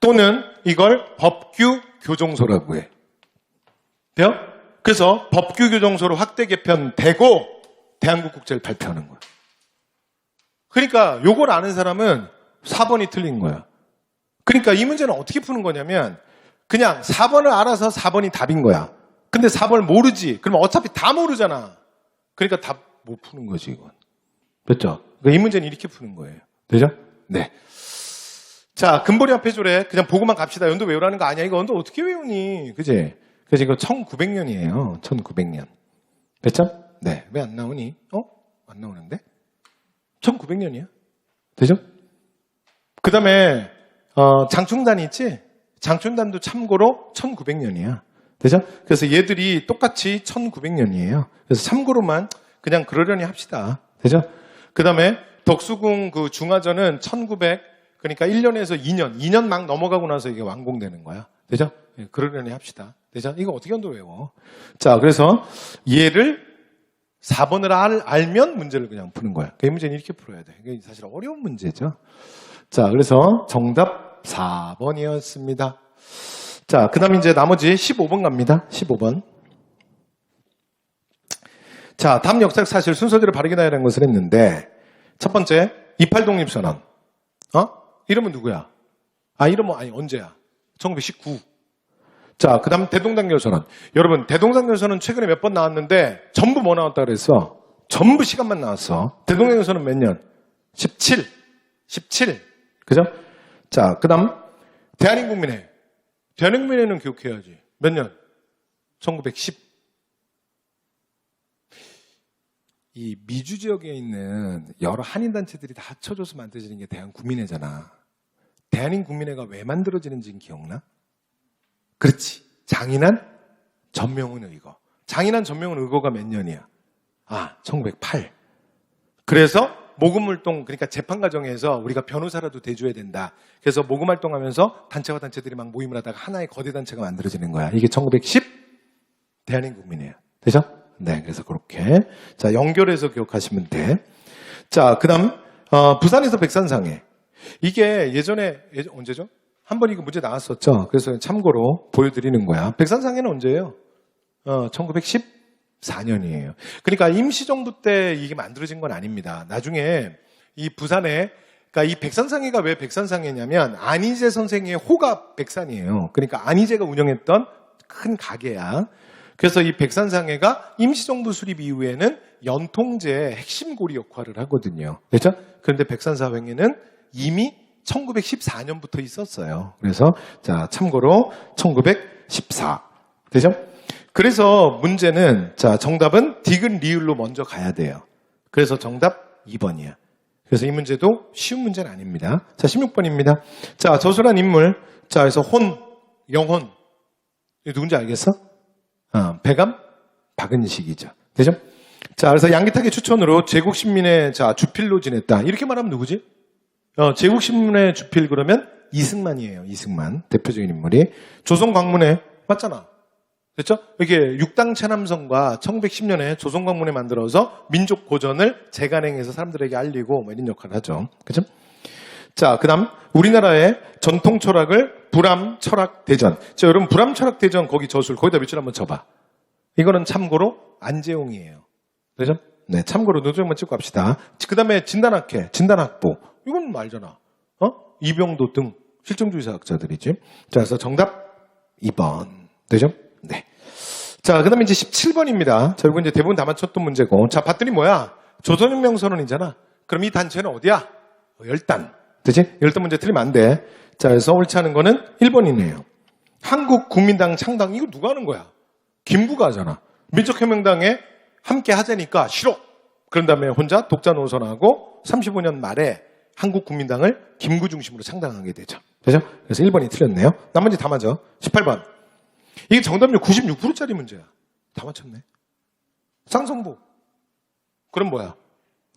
또는 이걸 법규 교정소라고 해. 돼요? 그래서 법규 교정소로 확대 개편되고 대한국 국제를 발표하는 거야. 그러니까 요걸 아는 사람은 4번이 틀린 거야. 그러니까 이 문제는 어떻게 푸는 거냐면 그냥 4번을 알아서 4번이 답인 거야. 근데 4번을 모르지. 그러면 어차피 다 모르잖아. 그러니까 답 못 푸는 거지 이건. 됐죠? 그러니까 이 문제는 이렇게 푸는 거예요. 되죠? 네. 자, 근본이 앞에조래 그냥 보고만 갑시다. 연도 외우라는 거 아니야. 이거 연도 어떻게 외우니? 그지? 그래서 이거 1900년이에요. 1900년. 됐죠? 네. 왜 안 나오니? 안 나오는데? 1900년이야. 되죠? 그 다음에 장충단이 있지? 장충단도 참고로 1900년이야. 되죠? 그래서 얘들이 똑같이 1900년이에요. 그래서 참고로만 그냥 그러려니 합시다. 되죠? 그 다음에 덕수궁 그 중화전은 1900, 그러니까 1년에서 2년 막 넘어가고 나서 이게 완공되는 거야. 되죠? 그러려니 합시다. 되죠? 이거 어떻게 연도 외워? 자, 그래서 얘를 4번을 알면 문제를 그냥 푸는 거야. 이 문제는 이렇게 풀어야 돼. 이게 사실 어려운 문제죠. 자, 그래서 정답 4번이었습니다. 자, 그 다음에 이제 나머지 15번 갑니다. 15번. 자, 다음 역사적 사실 순서대로 바르게 나열한 것을 했는데, 첫 번째, 28 독립선언. 이름은 누구야? 이름은, 언제야? 1919. 자, 그 다음 대동단결선언. 여러분, 대동단결선언 최근에 몇 번 나왔는데, 전부 뭐 나왔다 그랬어? 전부 시간만 나왔어. 대동단결선언 몇 년? 17. 그죠? 자, 그 다음, 대한민국민회. 대한민국민회는 기억해야지. 몇 년? 1910. 이 미주 지역에 있는 여러 한인단체들이 다 합쳐져서 만들어지는 게 대한국민회잖아. 대한민국민회가 왜 만들어지는지는 기억나? 그렇지. 장인한 전명훈 의거. 장인한 전명훈 의거가 몇 년이야? 1908. 그래서 모금활동, 그러니까 재판 과정에서 우리가 변호사라도 대줘야 된다. 그래서 모금활동하면서 단체와 단체들이 막 모임을 하다가 하나의 거대 단체가 만들어지는 거야. 이게 1910 대한민국민회야. 되죠? 네, 그래서 그렇게. 자, 연결해서 기억하시면 돼. 자, 그 다음, 부산에서 백산상해. 이게 예전에, 언제죠? 한 번 이거 문제 나왔었죠? 그래서 참고로 보여드리는 거야. 백산상해는 언제예요? 1914년이에요. 그러니까 임시정부 때 이게 만들어진 건 아닙니다. 나중에 이 부산에, 그러니까 이 백산상해가 왜 백산상해냐면 안희재 선생의 호가 백산이에요. 그러니까 안희재가 운영했던 큰 가게야. 그래서 이 백산상해가 임시정부 수립 이후에는 연통제의 핵심 고리 역할을 하거든요. 그렇죠? 그런데 백산상해는 이미 1914년부터 있었어요. 그래서 자, 참고로 1914. 되죠? 그래서 문제는 자, 정답은 디귿 리을로 먼저 가야 돼요. 그래서 정답 2번이야. 그래서 이 문제도 쉬운 문제는 아닙니다. 자, 16번입니다. 자, 저술한 인물. 자, 그래서 영혼. 이거 누군지 알겠어? 배감? 박은식이죠. 되죠? 자, 그래서 양기탁의 추천으로 제국신문의 자, 주필로 지냈다. 이렇게 말하면 누구지? 제국신문의 주필 그러면 이승만이에요. 이승만. 대표적인 인물이. 조선광문회. 맞잖아. 됐죠? 이게 육당 체남성과 1910년에 조선광문회 만들어서 민족 고전을 재간행해서 사람들에게 알리고 뭐 이런 역할을 하죠. 그죠? 자, 그 다음, 우리나라의 전통 철학을 불암철학대전. 자, 여러분, 불암철학대전 거기 저술, 거기다 밑줄 한번 쳐봐. 이거는 참고로 안재홍이에요. 되죠? 네, 참고로 노트 한번 찍고 갑시다. 그 다음에 진단학회, 진단학부. 이건 알잖아. 이병도 등 실정주의 사학자들이지. 자, 그래서 정답 2번. 되죠? 네. 자, 그 다음에 이제 17번입니다. 자, 이거 이제 대부분 다 맞췄던 문제고. 자, 봤더니 뭐야? 조선혁명 선언이잖아. 그럼 이 단체는 어디야? 열단. 되지? 열단 문제 틀리면 안 돼. 자, 그래서 옳지 않은 거는 1번이네요. 한국국민당 창당. 이거 누가 하는 거야? 김구가 하잖아. 민족혁명당에 함께 하자니까 싫어. 그런 다음에 혼자 독자 노선하고 35년 말에 한국국민당을 김구 중심으로 창당하게 되죠. 되죠? 그래서 1번이 틀렸네요. 나머지 다 맞아. 18번. 이게 정답률 96%짜리 문제야. 다 맞췄네. 쌍성부. 그럼 뭐야?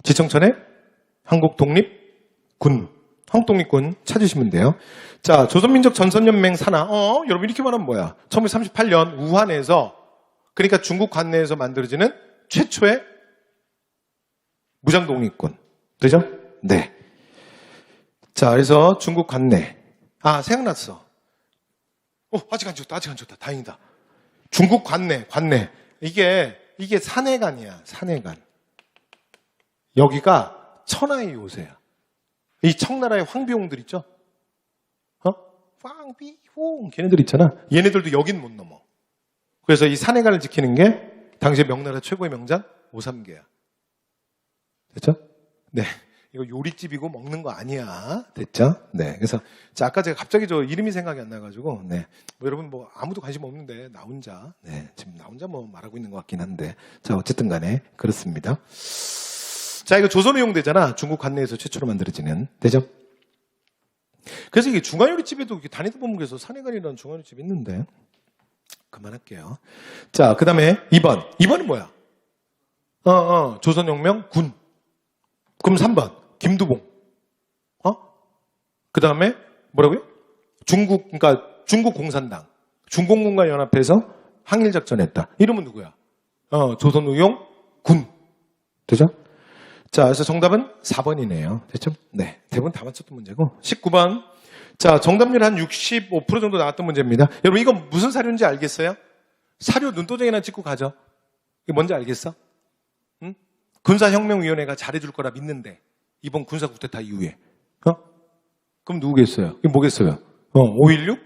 지청천의 한국독립군. 한국독립군 찾으시면 돼요. 자, 조선민족 전선연맹 산하. 여러분 이렇게 말하면 뭐야? 1938년 우한에서, 그러니까 중국 관내에서 만들어지는 최초의 무장독립군. 되죠? 네. 자, 그래서 중국 관내. 생각났어. 아직 안 줬다. 다행이다. 중국 관내. 이게 산해관이야, 산해관. 여기가 천하의 요새야. 이 청나라의 황비홍들 있죠? 황비홍. 걔네들 있잖아. 얘네들도 여긴 못 넘어. 그래서 이 산해관을 지키는 게 당시에 명나라 최고의 명장 오삼계야. 됐죠? 네. 이거 요리집이고 먹는 거 아니야. 됐죠? 네. 그래서, 자, 아까 제가 갑자기 저 이름이 생각이 안 나가지고, 네. 여러분 아무도 관심 없는데, 나 혼자, 네. 지금 나 혼자 말하고 있는 것 같긴 한데. 자, 어쨌든 간에, 그렇습니다. 자, 이거 조선의용대잖아. 중국 관내에서 최초로 만들어지는. 되죠? 그래서 이게 중화요리집에도 이렇게 다니다 보면 그래서 산해관이라는 중화요리집이 있는데, 그만할게요. 자, 그 다음에 2번. 2번은 뭐야? 조선혁명 군. 그럼 3번. 김두봉. 그 다음에 뭐라고요? 그러니까 중국 공산당. 중공군과 연합해서 항일작전했다. 이름은 누구야? 조선의용 군. 되죠? 자, 그래서 정답은 4번이네요. 됐죠? 네. 대부분 다 맞췄던 문제고. 19번. 자, 정답률 한 65% 정도 나왔던 문제입니다. 여러분, 이거 무슨 사료인지 알겠어요? 사료 눈도장이나 찍고 가죠. 이게 뭔지 알겠어? 응? 군사혁명위원회가 잘해줄 거라 믿는데, 이번 군사쿠데타 이후에. 그럼 누구겠어요? 이게 뭐겠어요? 5.16?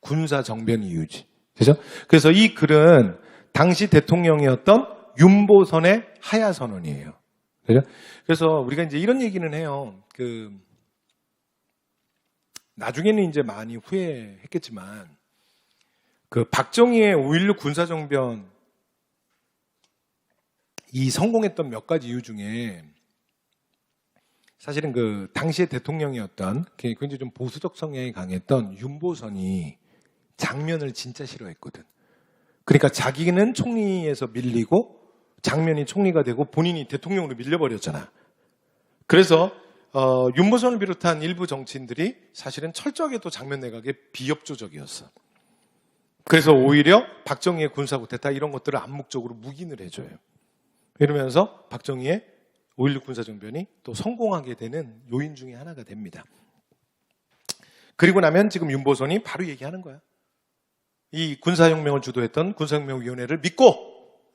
군사정변 이유지. 그죠? 그래서 이 글은 당시 대통령이었던 윤보선의 하야선언이에요. 그죠? 그래서 우리가 이제 이런 얘기는 해요. 나중에는 이제 많이 후회했겠지만, 박정희의 5.16 군사정변 이 성공했던 몇 가지 이유 중에 사실은 당시의 대통령이었던 굉장히 좀 보수적 성향이 강했던 윤보선이 장면을 진짜 싫어했거든. 그러니까 자기는 총리에서 밀리고 장면이 총리가 되고 본인이 대통령으로 밀려버렸잖아. 그래서 윤보선을 비롯한 일부 정치인들이 사실은 철저하게 또 장면 내각에 비협조적이었어. 그래서 오히려 박정희의 군사쿠데타 이런 것들을 암묵적으로 묵인을 해줘요. 이러면서 박정희의 5.16 군사정변이 또 성공하게 되는 요인 중에 하나가 됩니다. 그리고 나면 지금 윤보선이 바로 얘기하는 거야. 이 군사혁명을 주도했던 군사혁명위원회를 믿고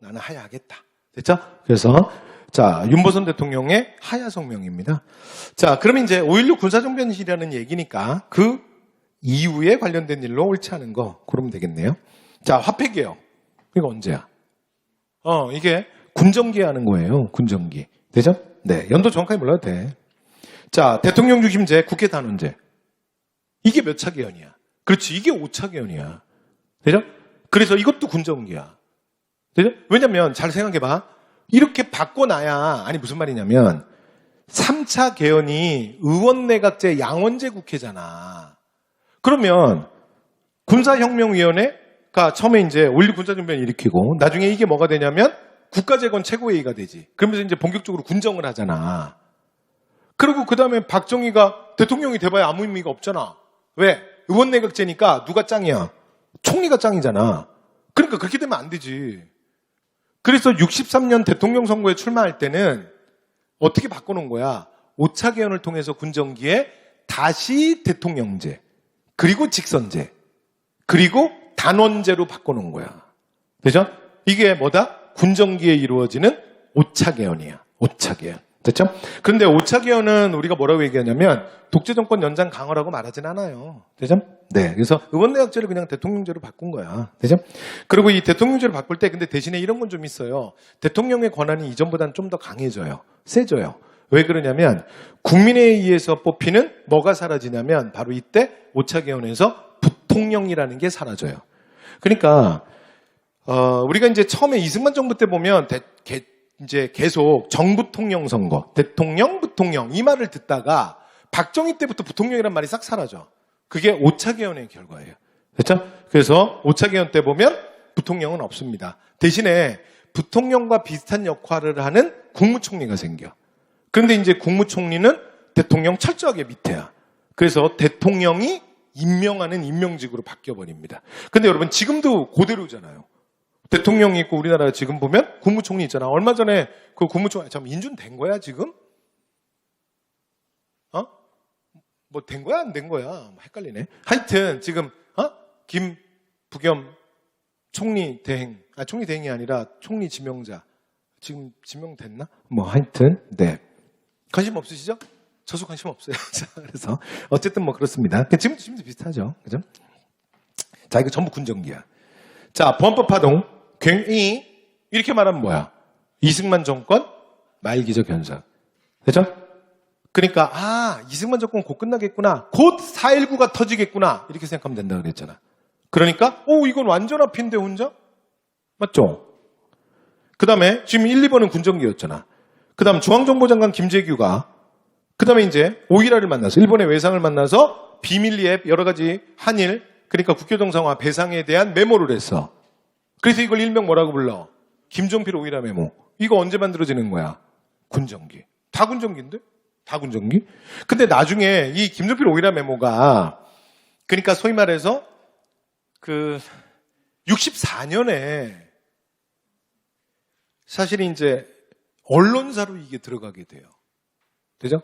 나는 하야하겠다. 됐죠? 그래서 자, 윤보선 대통령의 하야성명입니다. 자, 그러면 이제 5.16 군사정변이라는 얘기니까 그 이후에 관련된 일로 옳지 않은 거 고르면 되겠네요. 자, 화폐개혁. 이거 언제야? 이게 군정기에 하는 거예요. 군정기. 되죠? 네. 연도 정확하게 몰라도 돼. 자, 대통령 중심제, 국회 단원제. 이게 몇 차 개헌이야? 그렇지. 이게 5차 개헌이야. 되죠? 그래서 이것도 군정기야. 되죠? 왜냐면 잘 생각해봐. 이렇게 바꿔놔야, 아니 무슨 말이냐면 3차 개헌이 의원내각제 양원제 국회잖아. 그러면 군사혁명위원회가 처음에 이제 5.16 군사정변을 일으키고 나중에 이게 뭐가 되냐면 국가재건 최고회의가 되지. 그러면서 이제 본격적으로 군정을 하잖아. 그리고 그 다음에 박정희가 대통령이 돼봐야 아무 의미가 없잖아. 왜? 의원내각제니까 누가 짱이야? 총리가 짱이잖아. 그러니까 그렇게 되면 안 되지. 그래서 63년 대통령 선거에 출마할 때는 어떻게 바꿔놓은 거야? 오차 개헌을 통해서 군정기에 다시 대통령제, 그리고 직선제, 그리고 단원제로 바꿔놓은 거야. 되죠? 이게 뭐다? 군정기에 이루어지는 오차 개헌이야. 오차 개헌. 됐죠? 그런데 오차 개헌은 우리가 뭐라고 얘기하냐면 독재 정권 연장 강화라고 말하진 않아요. 되죠? 네. 그래서 의원내각제를 그냥 대통령제로 바꾼 거야. 되죠? 그리고 이 대통령제로 바꿀 때 근데 대신에 이런 건 좀 있어요. 대통령의 권한이 이전보다는 좀 더 강해져요. 세져요. 왜 그러냐면 국민에 의해서 뽑히는 뭐가 사라지냐면 바로 이때 오차 개헌에서 부통령이라는 게 사라져요. 그러니까 우리가 이제 처음에 이승만 정부 때 보면 이제 계속 정부통령 선거, 대통령, 부통령 이 말을 듣다가 박정희 때부터 부통령이란 말이 싹 사라져. 그게 오차 개헌의 결과예요. 그렇죠? 그래서 오차 개헌 때 보면 부통령은 없습니다. 대신에 부통령과 비슷한 역할을 하는 국무총리가 생겨. 그런데 이제 국무총리는 대통령 철저하게 밑에야. 그래서 대통령이 임명하는 임명직으로 바뀌어버립니다. 근데 여러분 지금도 그대로잖아요. 대통령이 있고 우리나라 지금 보면 국무총리 있잖아. 얼마 전에 그 국무총리 참 인준된 거야 지금? 뭐 된 거야 안 된 거야? 헷갈리네. 하여튼 지금 김부겸 총리 대행, 총리 대행이 아니라 총리 지명자 지금 지명됐나? 뭐 하여튼 네. 관심 없으시죠? 저도 관심 없어요. 그래서 어쨌든 뭐 그렇습니다. 지금도 비슷하죠, 그죠? 자, 이거 전부 군정기야. 자, 범법 파동. 굉히 이렇게 말하면 뭐야? 이승만 정권 말기적 현상. 그죠? 그러니까 이승만 정권 곧 끝나겠구나. 곧 4.19가 터지겠구나. 이렇게 생각하면 된다 그랬잖아. 그러니까 이건 완전 앞인데 혼자? 맞죠? 그 다음에 지금 1, 2번은 군정기였잖아. 그 다음 중앙정보장관 김재규가 그 다음에 이제 오이라를 만나서 일본의 외상을 만나서 비밀리 앱 여러 가지 한일 그러니까 국교 정상화 배상에 대한 메모를 했어. 그래서 이걸 일명 뭐라고 불러? 김종필 오이라 메모. 이거 언제 만들어지는 거야? 군정기. 다 군정기인데? 다 군정기? 근데 나중에 이 김종필 오이라 메모가 그러니까 소위 말해서 64년에 사실 이제 언론사로 이게 들어가게 돼요. 되죠?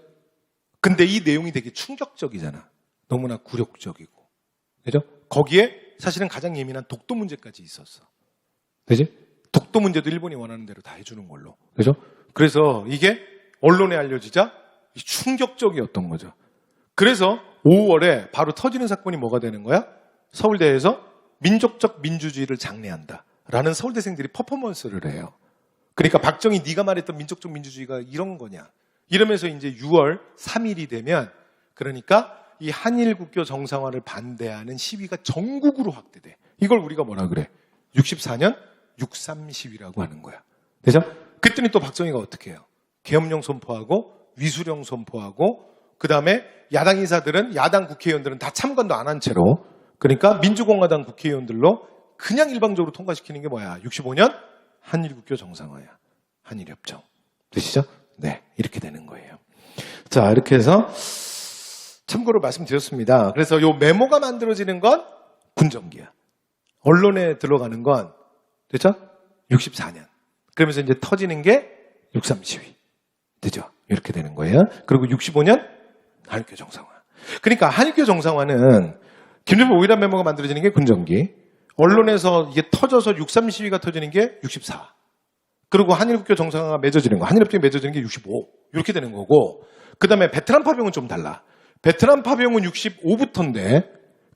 근데 이 내용이 되게 충격적이잖아. 너무나 굴욕적이고. 그죠? 거기에 사실은 가장 예민한 독도 문제까지 있었어. 그지? 독도 문제도 일본이 원하는 대로 다 해주는 걸로. 그죠? 그래서 이게 언론에 알려지자 충격적이었던 거죠. 그래서 5월에 바로 터지는 사건이 뭐가 되는 거야? 서울대에서 민족적 민주주의를 장려한다. 라는 서울대생들이 퍼포먼스를 해요. 그러니까 박정희 네가 말했던 민족적 민주주의가 이런 거냐. 이러면서 이제 6월 3일이 되면 그러니까 이 한일 국교 정상화를 반대하는 시위가 전국으로 확대돼. 이걸 우리가 뭐라 그래? 64년 6.3 시위라고 하는 거야. 그죠? 그랬더니 또 박정희가 어떻게 해요? 계엄령 선포하고 위수령 선포하고 그 다음에 야당 인사들은 야당 국회의원들은 다 참관도 안 한 채로 그러니까 민주공화당 국회의원들로 그냥 일방적으로 통과시키는 게 뭐야? 65년 한일 국교 정상화야. 한일 협정. 되시죠? 네, 이렇게 되는 거예요. 자, 이렇게 해서 참고로 말씀드렸습니다. 그래서 요 메모가 만들어지는 건 군정기야. 언론에 들어가는 건 됐죠? 64년. 그러면서 이제 터지는 게 6.3 시위. 되죠? 이렇게 되는 거예요. 그리고 65년 한일교 정상화. 그러니까 한일교 정상화는 김정일 오이라 메모가 만들어지는 게 군정기. 언론에서 이게 터져서 6.3 시위가 터지는 게 64. 그리고 한일국교 정상화가 맺어지는 거, 한일협정이 맺어지는 게 65. 이렇게 되는 거고, 그 다음에 베트남 파병은 좀 달라. 베트남 파병은 65부터인데,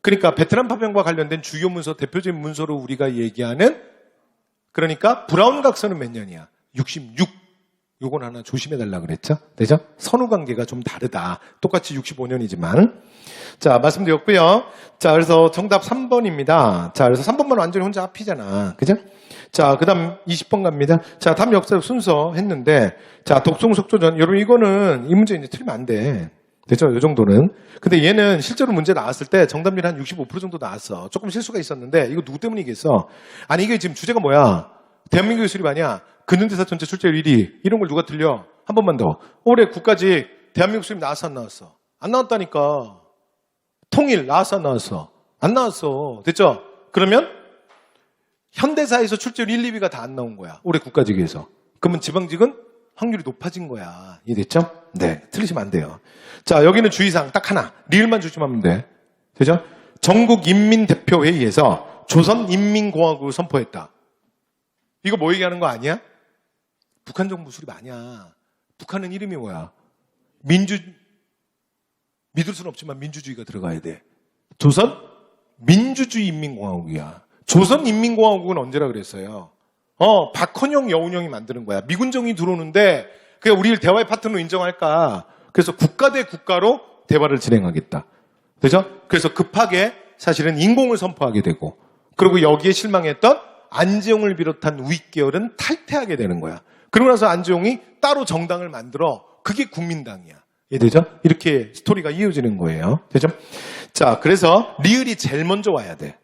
그러니까 베트남 파병과 관련된 주요 문서, 대표적인 문서로 우리가 얘기하는, 그러니까 브라운 각서는 몇 년이야? 66. 요건 하나 조심해달라 그랬죠? 되죠? 선후관계가 좀 다르다. 똑같이 65년이지만. 자, 말씀드렸고요. 자, 그래서 정답 3번입니다. 자, 그래서 3번만 완전히 혼자 앞이잖아. 그죠? 자, 그 다음 20번 갑니다. 자, 다음 역사적 순서 했는데, 자, 독송 속조전. 여러분, 이거는 이 문제 이제 틀리면 안 돼. 됐죠? 요 정도는. 근데 얘는 실제로 문제 나왔을 때 정답률 한 65% 정도 나왔어. 조금 실수가 있었는데, 이거 누구 때문이겠어? 아니, 이게 지금 주제가 뭐야? 대한민국의 수립 아니야? 근현대사 전체 출제율 1위. 이런 걸 누가 틀려? 한 번만 더. 올해 국가직 대한민국 수립 나왔어, 안 나왔어? 안 나왔다니까. 통일 나왔어, 안 나왔어? 안 나왔어. 됐죠? 그러면 현대사에서 출제율 1, 2위가 다 안 나온 거야. 올해 국가직에서. 그러면 지방직은 확률이 높아진 거야. 이해됐죠? 네. 틀리시면 안 돼요. 자, 여기는 주의사항 딱 하나. 리을만 조심하면 돼. 되죠? 전국인민대표회의에서 조선인민공화국을 선포했다. 이거 뭐 얘기하는 거 아니야? 북한 정부 수립 아니야. 북한은 이름이 뭐야? 믿을 수는 없지만 민주주의가 들어가야 돼. 조선 민주주의 인민공화국이야. 조선 인민공화국은 언제라 그랬어요? 박헌영 여운형이 만드는 거야. 미군정이 들어오는데 그냥 우리를 대화의 파트너로 인정할까? 그래서 국가 대 국가로 대화를 진행하겠다. 그죠? 그래서 급하게 사실은 인공을 선포하게 되고, 그리고 여기에 실망했던 안재홍을 비롯한 우익계열은 탈퇴하게 되는 거야. 그러고 나서 안재홍이 따로 정당을 만들어. 그게 국민당이야. 이해되죠? 이렇게 스토리가 이어지는 거예요. 되죠? 자, 그래서 리을이 제일 먼저 와야 돼.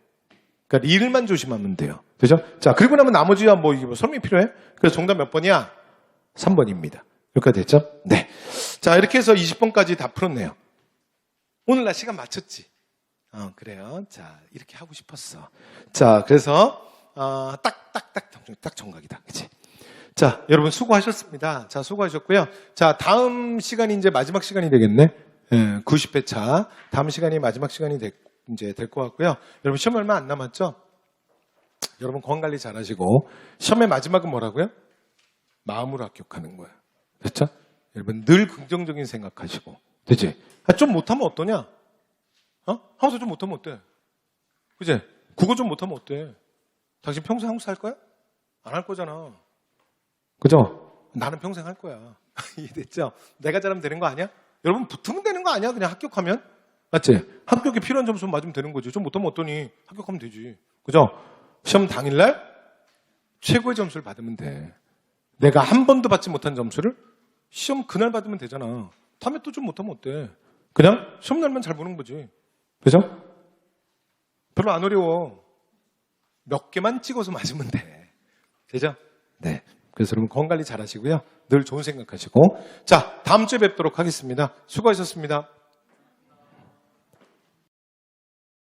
그러니까 리을만 조심하면 돼요. 되죠? 자, 그리고 나면 나머지야 뭐 이게 뭐 설명이 필요해? 그래서 정답 몇 번이야? 3번입니다. 여기까지 됐죠? 네. 자, 이렇게 해서 20번까지 다 풀었네요. 오늘 나 시간 맞췄지? 그래요. 자, 이렇게 하고 싶었어. 자, 그래서 딱 정각이다. 그치? 자, 여러분 수고하셨습니다. 자, 수고하셨고요. 자, 다음 시간이 이제 마지막 시간이 되겠네. 90회 차. 다음 시간이 마지막 시간이 이제 될 것 같고요. 여러분 시험 얼마 안 남았죠? 여러분 건강관리 잘 하시고, 시험의 마지막은 뭐라고요? 마음으로 합격하는 거예요. 됐죠? 여러분 늘 긍정적인 생각하시고. 되지? 좀 못하면 어떠냐? 한국사 좀 못하면 어때? 그지? 국어 좀 못하면 어때? 당신 평생 한국 살 거야? 안 할 거잖아. 그죠? 나는 평생 할 거야. 이해됐죠? 내가 잘하면 되는 거 아니야? 여러분 붙으면 되는 거 아니야? 그냥 합격하면? 맞지? 합격에 필요한 점수 맞으면 되는 거지. 좀 못하면 어떠니? 합격하면 되지. 그죠? 시험 당일날 최고의 점수를 받으면 돼. 내가 한 번도 받지 못한 점수를 시험 그날 받으면 되잖아. 다음에 또 좀 못하면 어때? 그냥 시험 날만 잘 보는 거지. 그죠? 별로 안 어려워. 몇 개만 찍어서 맞으면 돼. 되죠? 네. 그래서 여러분 건강관리 잘 하시고요. 늘 좋은 생각하시고. 자, 다음 주에 뵙도록 하겠습니다. 수고하셨습니다.